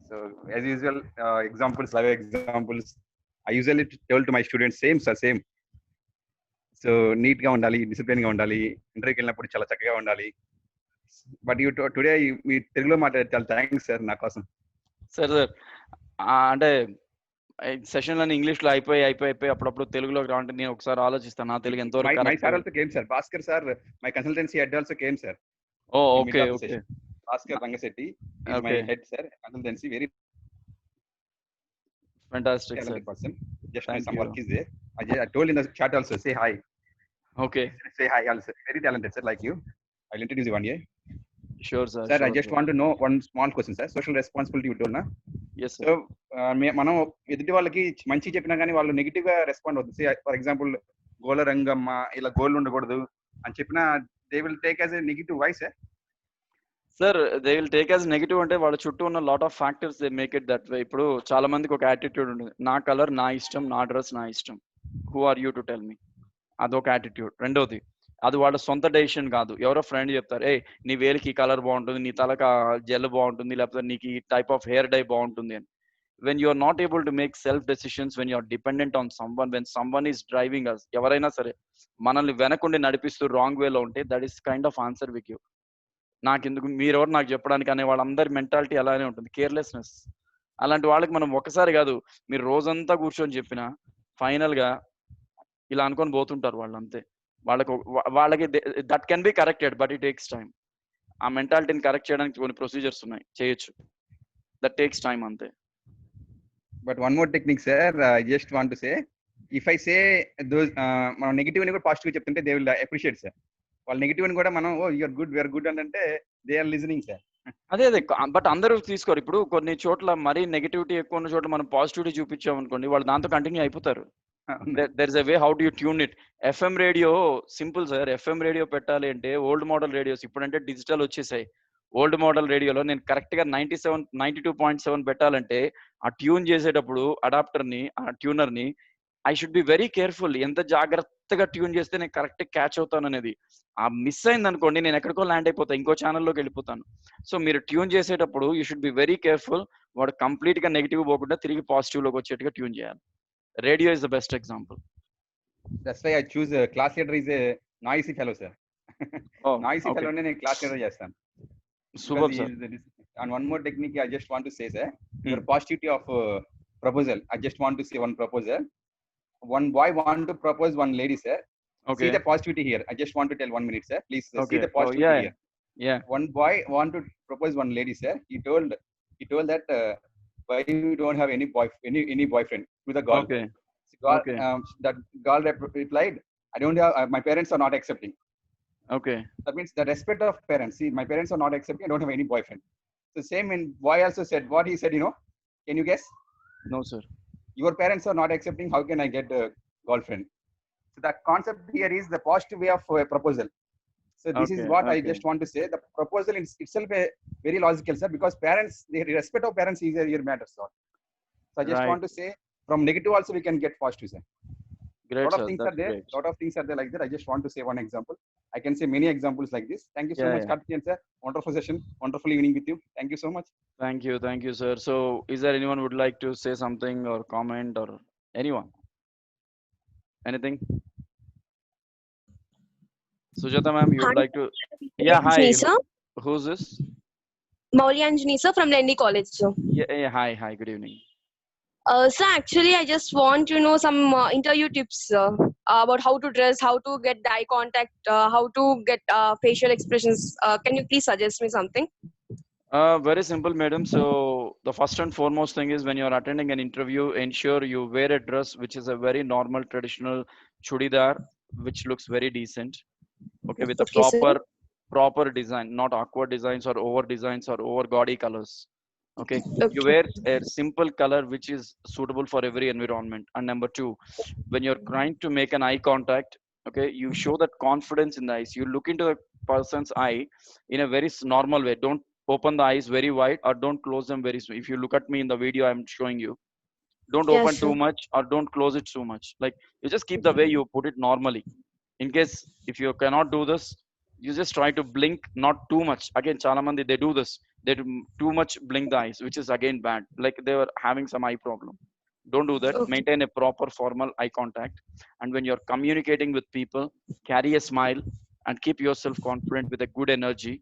So, as usual, examples, live examples. I usually tell to my students, same, sir, same. So, neat ga undali, discipline ga undali, interview kellinappudu chala chakkaga undali. But you today మీ తెలుగులో మాట్లాడే చాలా thanks sir నా కోసం. Sir అంటే session లని English లో అయిపోయి అప్పుడప్పుడు తెలుగులోకి రావంటే నేను ఒకసారి ఆలోచిస్తాను నా తెలుగు ఎంతవరకు my sir also came sir, Bhaskar sir, my consultancy head also came sir. Oh okay okay. Bhaskar Rangashetty is my head sir, consultancy, very fantastic talented sir. person. Just my some work is there. I told in the chat also, say hi. Okay. Say hi also. Very talented sir, like you. I'll introduce you one day. Sure sir. Sir, sure, I just want to know one small question sir. Social responsibility you told na? Yes sir. So మనం ఎదుటి వాళ్ళకి మంచి చెప్పినా కానీ వాళ్ళు negative గా respond అవుతుంది. For example గోల రంగమ్మ ఇలా గోల్ ఉండకూడదు అని చెప్పినా they will take as a negative voice. Sir they will take as negative అంటే వాళ్ళ చుట్టూ ఉన్న lot of factors they make it that way. ఇప్పుడు చాలా మందికి ఒక యాటిట్యూడ్ ఉంటుంది, నా కలర్ నా ఇష్టం, నా డ్రెస్ నా ఇష్టం, who are you to tell me, అదొక యాటిట్యూడ్. రెండోది, అది వాళ్ళ సొంత డెసిషన్ కాదు, ఎవరో ఫ్రెండ్ చెప్తారు, ఏ నీ వేలికి ఈ కలర్ బాగుంటుంది, నీ తలకు జెల్ బాగుంటుంది, లేకపోతే నీకు ఈ టైప్ ఆఫ్ హెయిర్ డై బాగుంటుంది అని. when you are not able to make self decisions, when you are dependent on someone, when someone is driving us, ఎవరైనా సరే మనల్ని వెనకుండి నడిపిస్తూ రాంగ్ వేలో ఉంటే, that is kind of answer with you. నాకెందుకు, మీరెవరు నాకు చెప్పడానికి అనే వాళ్ళందరి మెంటాలిటీ అలానే ఉంటుంది, కేర్లెస్నెస్. అలాంటి వాళ్ళకి మనం ఒకసారి కాదు, మీరు రోజంతా కూర్చొని చెప్పినా ఫైనల్ గా ఇలా అనుకొని పోతుంటారు వాళ్ళు, అంతే. వాళ్ళకి that can be corrected, but it takes time. ఆ మెంటాలిటీని కరెక్ట్ చేయడానికి కొన్ని ప్రొసీజర్స్ ఉన్నాయి, చేయొచ్చు. దట్ టేక్స్ టైం, అంతే. But one more technique sir, I just want to say, if I say those మనం నెగిటివ్ ని కూడా పాజిటివ్ చెప్తుంటే they will appreciate sir. వాళ్ళు నెగిటివ్ ని కూడా మనం oh you are good, we are good అంటే they are listening sir. అదే బట్ అందరూ తీసుకోరు. ఇప్పుడు కొన్ని చోట్ల మరీ నెగిటివిటీ ఎక్కువ ఉన్న చోట్ల మనం పాజిటివిటీ చూపించాం అనుకోండి, వాళ్ళు దాంతో కంటిన్యూ అయిపోతారు. There is a way how do you tune it. FM radio simple sir. FM radio పెట్టాలి అంటే ఓల్డ్ మోడల్ రేడియోస్, ఇప్పుడంటే డిజిటల్ వచ్చేసాయి. ఓల్డ్ మోడల్ రేడియోలో నేను కరెక్ట్ గా 92.7 పెట్టాలంటే ఆ ట్యూన్ చేసేటప్పుడు అడాప్టర్ ని, ఆ ట్యూనర్ ని I should be very careful. ఎంత జాగ్రత్తగా ట్యూన్ చేస్తే నేను కరెక్ట్ క్యాచ్ అవుతాను అనేది. ఆ మిస్ అయింది అనుకోండి, నేను ఎక్కడికో ల్యాండ్ అయిపోతాను, ఇంకో ఛానల్లోకి వెళ్ళిపోతాను. సో మీరు ట్యూన్ చేసేటప్పుడు you should be very careful. వాడు కంప్లీట్ గా నెగిటివ్ పోకుండా తిరిగి పాజిటివ్ లోకి వచ్చేట్టుగా ట్యూన్ చేయాలి. Radio is the best example. That's why I choose class leader is a noisy fellow sir. Noisy fellow నే నేను క్లాస్ లీడర్ చేస్తాను. Super sir. And one more technique I just want to say sir, your positivity of proposal. I just want to say one proposal. One boy want to propose one lady sir. Okay. See the positivity here. I just want to tell 1 minute sir, please. Okay. See the positivity here. Yeah. One boy want to propose one lady, sir. He told that why you don't have any boyfriend to the girl. Okay. So girl, Okay. that girl replied, I don't have, my parents are not accepting. Okay. That means the respect of parents. See, my parents are not accepting. I don't have any boyfriend. So same in boy also said what he said. Can you guess? No, sir. Your parents are not accepting. How can I get a girlfriend? So the concept here is the positive way of proposal. So this is Okay. what I Okay. just want to say. The proposal is itself a very logical, sir, because parents, the respect of parents is here matters. So I just Right. want to say from negative also we can get positive, sir. Great, Lot of sir. things are That's there. great. Lot of things are there like that. I just want to say one example. I can say many examples like this. Thank you so Yeah. much, Yeah. Karthikeyan, sir. Wonderful session. Wonderful evening with you. Thank you so much. Thank you. Thank you, sir. So, is there anyone would like to say something or comment or anyone? Anything? Sujata, ma'am, you Hi, would like to? Yeah. Anjani Hi. sir. Who's this? Mauli Anjani sir from Lendi College sir. Yeah. Yeah. Hi. Hi. Good evening. Sir, actually, I just want to know some interview tips about how to dress, how to get the eye contact, how to get facial expressions. Can you please suggest me something? Very simple, madam. So the first and foremost thing is when you're attending an interview, ensure you wear a dress which is a very normal traditional chudidar, which looks very decent. Okay, with a Okay, sir. proper design, not awkward designs or over designs or over gaudy colors. Okay, you Okay. wear a simple color which is suitable for every environment. And number two, when you're trying to make an eye contact, okay, you show that confidence in the eyes. You look into the person's eye in a very normal way. Don't open the eyes very wide or don't close them very small. If you look at me in the video I'm showing you, don't Yes, open sir. too much or don't close it too much. Like you just keep the way you put it normally. In case if you cannot do this, you just try to blink not too much. Again, chala mandi they do this. They do too much blink the eyes, which is again bad. Like they were having some eye problem. Don't do that. Okay. Maintain a proper formal eye contact. And when you're communicating with people, carry a smile and keep yourself confident with a good energy.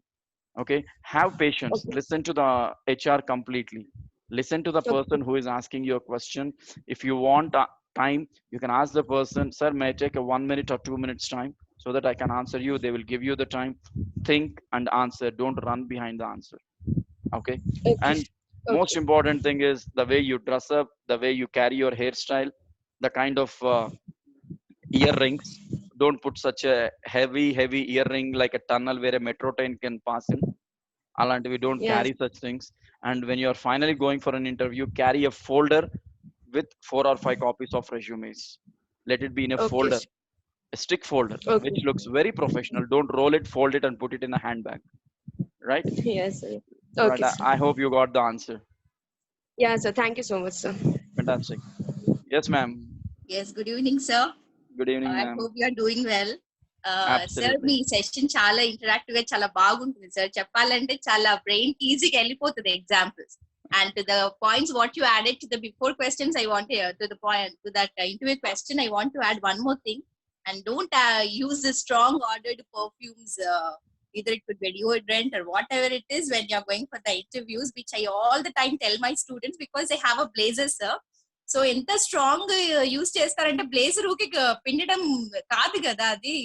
Okay, have patience. Okay. Listen to the HR completely. Listen to the Okay. person who is asking you a question. If you want time, you can ask the person, sir, may I take a 1 minute or 2 minutes time so that I can answer you. They will give you the time. Think and answer. Don't run behind the answer. Okay. Okay. And most Okay. important thing is the way you dress up, the way you carry your hairstyle, the kind of earrings. Don't put such a heavy earring like a tunnel where a metro train can pass in. Alanti, don't Yes. carry such things. And when you're finally going for an interview, carry a folder with 4 or 5 copies of resumes. Let it be in a Okay. folder, a stick folder, which Okay. looks very professional. Don't roll it, fold it, and put it in a handbag. Right? Yes, sir. Right. Okay, I, sir. I hope you got the answer. Yeah, sir. Thank you so much, sir. Fantastic. Yes, ma'am. Yes, good evening, sir. Good evening, I ma'am. hope you are doing well. Sir, Absolutely. Me session చాలా interactive గా చాలా బాగుంటుంది sir. చెప్పాలంటే చాలా brain ఈజీగా వెళ్ళిపోతుంది examples. And to the points what you added to the before questions, I want to the point to that interview question, I want to add one more thing. And don't use the strong ordered perfumes. Either it could be deodorant or whatever it is when you're going for the interviews, which I all the time tell my students because they have a blazer, sir. So ఎంత strong use చేస్తారంటే blazer ఊకి పిండడం కాదు కదా అది.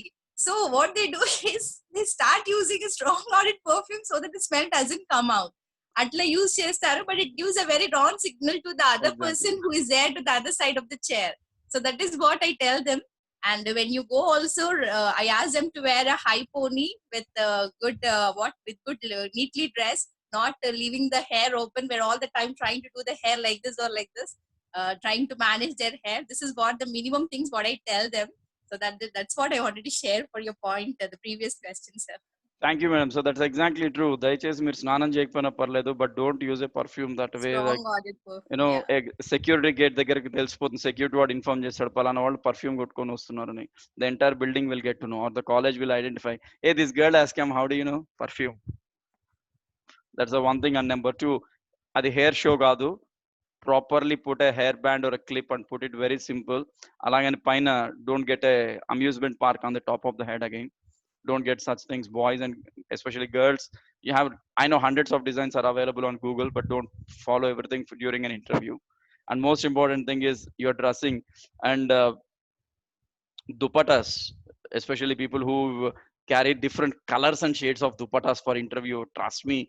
So what they do is they start using strong audit perfume so that the smell doesn't come out. అట్లా use చేస్తారు, but it gives a very wrong signal to the other Exactly. Person who is there to the other side of the chair. So that is what I tell them. And when you go also, I ask them to wear a high pony with good neatly dressed, not leaving the hair open. We're all the time trying to do the hair like this or like this, trying to manage their hair. This is what the minimum things what I tell them. So that's what I wanted to share for your point, the previous question, sir. Thank you, madam. So that's exactly true. దయచేసి మీరు స్నానం చేయకపోయినా పర్లేదు, but don't use a perfume that way. Strong audit perfume. Yeah. Security gate దగ్గరికి తెలిసిపోతుంది. Security వాడు inform చేస్తాడు పలానా వాళ్ళు పర్ఫ్యూమ్ కొట్టుకొని వస్తున్నారని. The entire building will get to know or the college will identify, a this girl has come, how do you know perfume. That's the one thing. And number two, అది hair show కాదు. Properly put a hair band or clip and put it very simple. అలాగని పైన don't get a amusement park on the top of the head again. Don't get such things. Boys and especially girls, you have, I know hundreds of designs are available on Google, but don't follow everything during an interview. And most important thing is your dressing. And dupattas, especially people who carry different colors and shades of dupattas for interview. Trust me,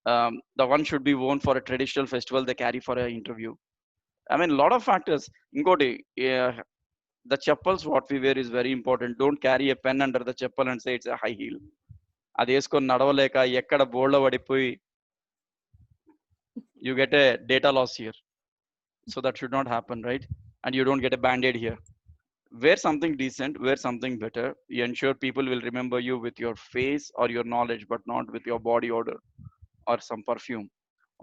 the one should be worn for a traditional festival, they carry for an interview. I mean, a lot of factors. Ingoti, the chappals what we wear is very important. Don't carry a pen under the chappal and say it's a high heel. అది వేసుకొని నడవలేక ఎక్కడ బోర్డులో పడిపోయి you get a data loss here. So that should not happen, right? And you don't get a band-aid here. Wear something decent, wear something better. You ensure people will remember you with your face or your knowledge, but not with your body odor or some perfume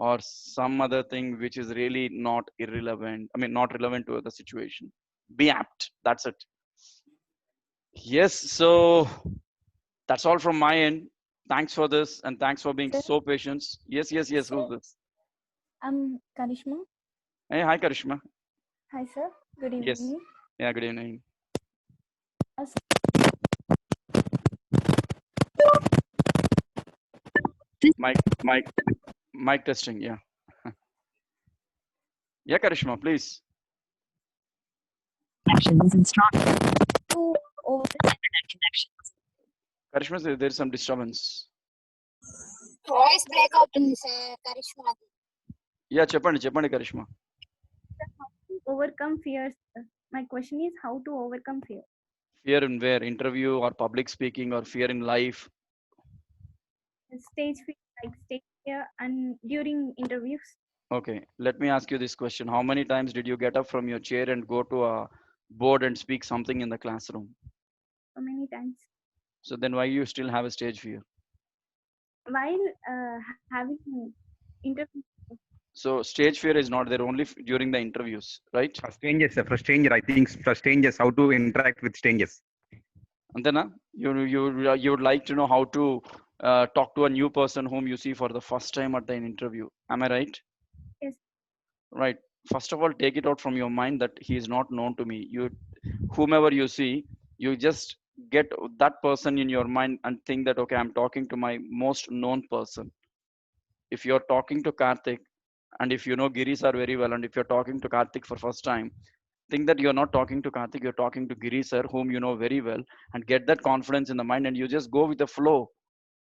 or some other thing which is really not irrelevant. I mean, not relevant to the situation. Be apt. That's it. Yes. So that's all from my end. Thanks for this and thanks for being Sir? so patient. Yes, yes, yes. Who's this? I'm Karishma. Hey, hi, Karishma. Hi, sir. Good Yes. evening. Yeah, good evening. Mic testing. Yeah. Yeah, Karishma, please. Connections and strong To over internet connections. Karishma, there's some disturbance. Voice break అవుతుంది sir Karishma Yeah, చెప్పండి Karishma. overcome fears. My question is how to overcome fear. Fear in where? Interview or public speaking or fear in life? Stage fear, like stage fear, and during interviews. Okay, let me ask you this question. How many times did you get up from your chair and go to a board and speak something in the classroom? So many times. So then why you still have a stage fear? While having interview. So stage fear is not there only during the interviews, right? For stranger, I think for strangers, how to interact with strangers. And then you would like to know how to talk to a new person whom you see for the first time at the interview. Am I right? Yes. Right. First of all, take it out from your mind that he is not known to me. Whomever you see, you just get that person in your mind and think that, okay, I'm talking to my most known person. If you're talking to Karthik, and if you know Giri sir very well, and if you're talking to Karthik for first time, think that you're not talking to Karthik, you're talking to Giri sir, whom you know very well, and get that confidence in the mind, and you just go with the flow.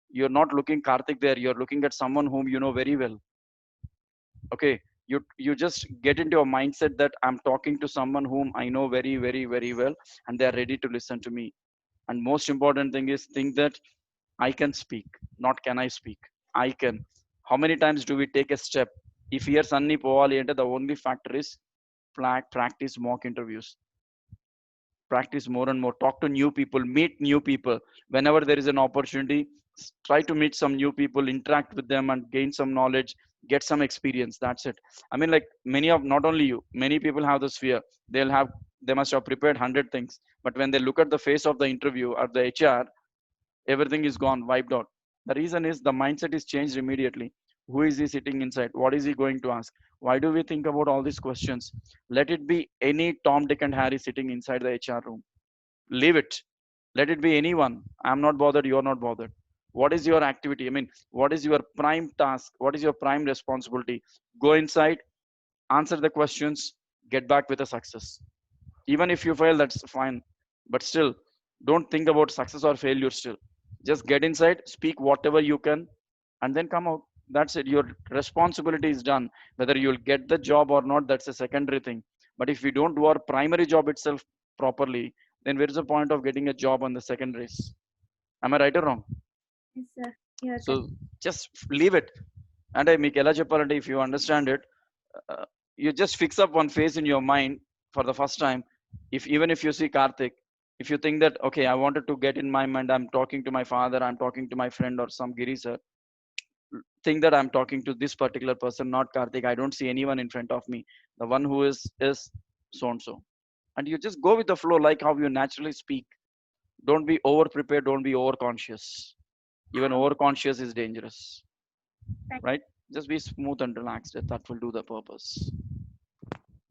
You're not looking Karthik there, you're looking at someone whom you know very well. Okay, you just get into a mindset that I'm talking to someone whom I know very, very, very well, and they are ready to listen to me. And most important thing is think that I can speak, not can I speak. I can. How many times do we take a step? If years anni povali ante the only factor is practice mock interviews. Practice more and more. Talk to new people, meet new people. Whenever there is an opportunity, try to meet some new people, interact with them and gain some knowledge, get some experience. That's it. I mean, like not only you, many people have this fear. They must have prepared 100 things, but when they look at the face of the interview or the HR, everything is gone, wiped out. The reason is the mindset is changed immediately. Who is he sitting inside? What is he going to ask? Why do we think about all these questions? Let it be any Tom, Dick and Harry sitting inside the HR room. Leave it. Let it be anyone. I'm not bothered, you're not bothered. What is your activity? I mean, what is your prime task? What is your prime responsibility? Go inside, answer the questions, get back with a success. Even if you fail, that's fine, but still don't think about success or failure. Still just get inside, speak whatever you can, and then come out. That's it. Your responsibility is done. Whether you'll get the job or not, that's a secondary thing. But if we don't do our primary job itself properly, then where is the point of getting a job on the secondaries? Am I right or wrong? Yes, sir. You're So just leave it. And I make if you understand it, you just fix up one face in your mind for the first time. Even if you see Karthik, if you think that, okay, I wanted to get in my mind, I'm talking to my father, I'm talking to my friend or some Giri sir, think that I'm talking to this particular person, not Karthik. I don't see anyone in front of me. The one who is so and so. And you just go with the flow, like how you naturally speak. Don't be over prepared, don't be over conscious. Even over conscious is dangerous. Right? Just be smooth and relaxed. That will do the purpose.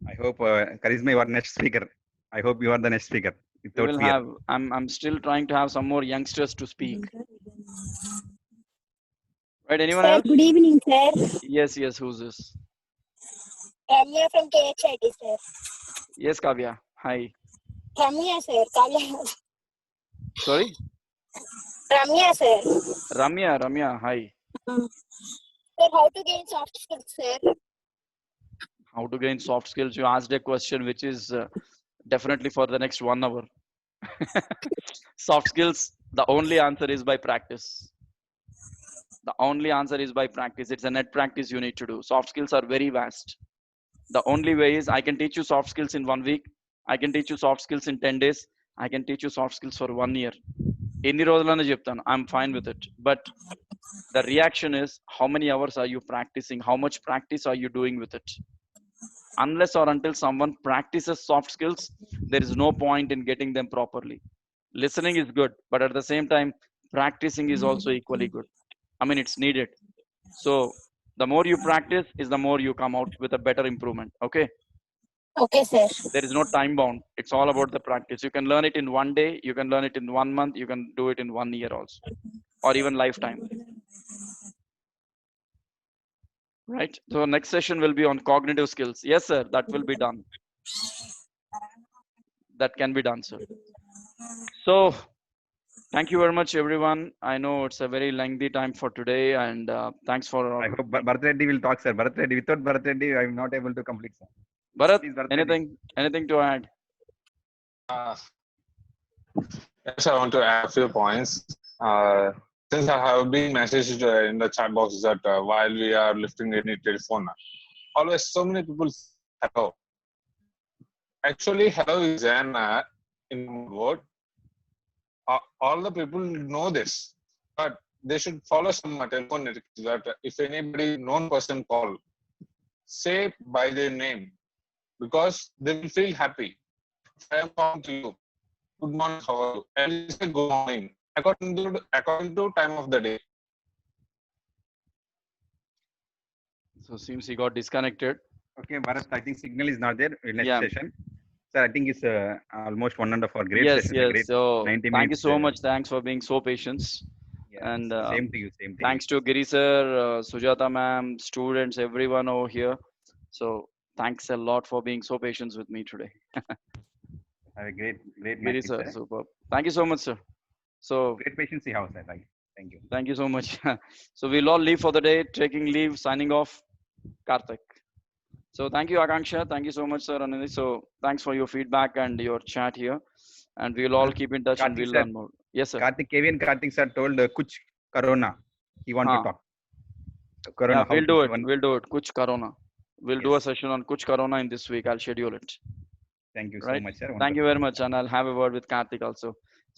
I hope Charisma, you are next speaker. I hope you are the next speaker. We will have. I'm still trying to have some more youngsters to speak. Right? Anyone else? Good evening, sir. Yes. Who's this? Kamya from KHIT, sir. Yes, Kavya. Hi. Kamya, sir. Kamya. Sorry? Ramya, sir. Ramya, hi. Sir, how to gain soft skills, sir? How to gain soft skills? You asked a question which is definitely for the next 1 hour. Soft skills, the only answer is by practice. The only answer is by practice. It's a net practice you need to do. Soft skills are very vast. The only way is I can teach you soft skills in 1 week. I can teach you soft skills in 10 days. I can teach you soft skills for 1 year. ఎన్ని రోజులనే చెప్తాను. I'm fine with it. But the reaction is how many hours are you practicing? How much practice are you doing with it? Unless or until someone practices soft skills, there is no point in getting them properly. Listening is good, but at the same time, practicing is also equally good. I mean, it's needed. So the more you practice is the more you come out with a better improvement. Okay. Okay, sir. There is no time bound. It's all about the practice. You can learn it in 1 day. You can learn it in 1 month. You can do it in 1 year also, or even lifetime. Right. So next session will be on cognitive skills. Yes, sir. That will be done. That can be done, sir. So thank you very much, everyone. I know it's a very lengthy time for today, and thanks for I hope Bharat Reddy will talk, sir. Bharat Reddy, without Bharat Reddy, I'm not able to complete, sir. Bharat. Please, Bharat Reddy. Anything to add? Yes, I want to add a few points. Since I have been messaged in the chat box that while we are lifting any telephone, always so many people say hello. Actually, hello is an in word. All the people know this, but they should follow some telephone etiquette that if anybody known person call, say by their name, because they will feel happy. If I am calling to you, good morning, how are you? And you say good morning according to time of the day. So seems he got disconnected. Okay, Bharat, I think signal is not there. Next Yeah. session. Sir, I think it's almost 1.5 great Yes, session. yes. Great So 90 thank you minutes, so much. Thanks for being so patient. Yeah, And same to you, same to thanks to Giri sir, Sujata ma'am, students, everyone over here. So thanks a lot for being so patient with me today. you. Have a great Giri night, sir, sir. superb. Thank you so much, sir. So Great patience you have, sir. Thank you. thank you so much. So we'll all leave for the day, taking leave, signing off. Karthik. So thank you, Akanksha. Thank you so much, sir. Anandi. So thanks for your feedback and your chat here. And we'll all keep in touch and Karthik we'll sir. learn more. Yes, sir. Karthik sir told Kuch Corona. He want to talk. Corona. Yeah, how we'll to do it. one- We'll do it. Kuch Corona. We'll do a Yes. session on Kuch Corona in this week. I'll schedule it. Thank you so Right. much, sir. Thank you very much. And I'll have a word with Karthik also.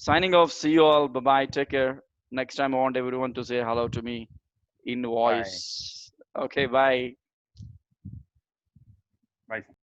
Signing off. See you all. Bye bye. Take care. Next time, I want everyone to say hello to me in voice. Okay. Bye.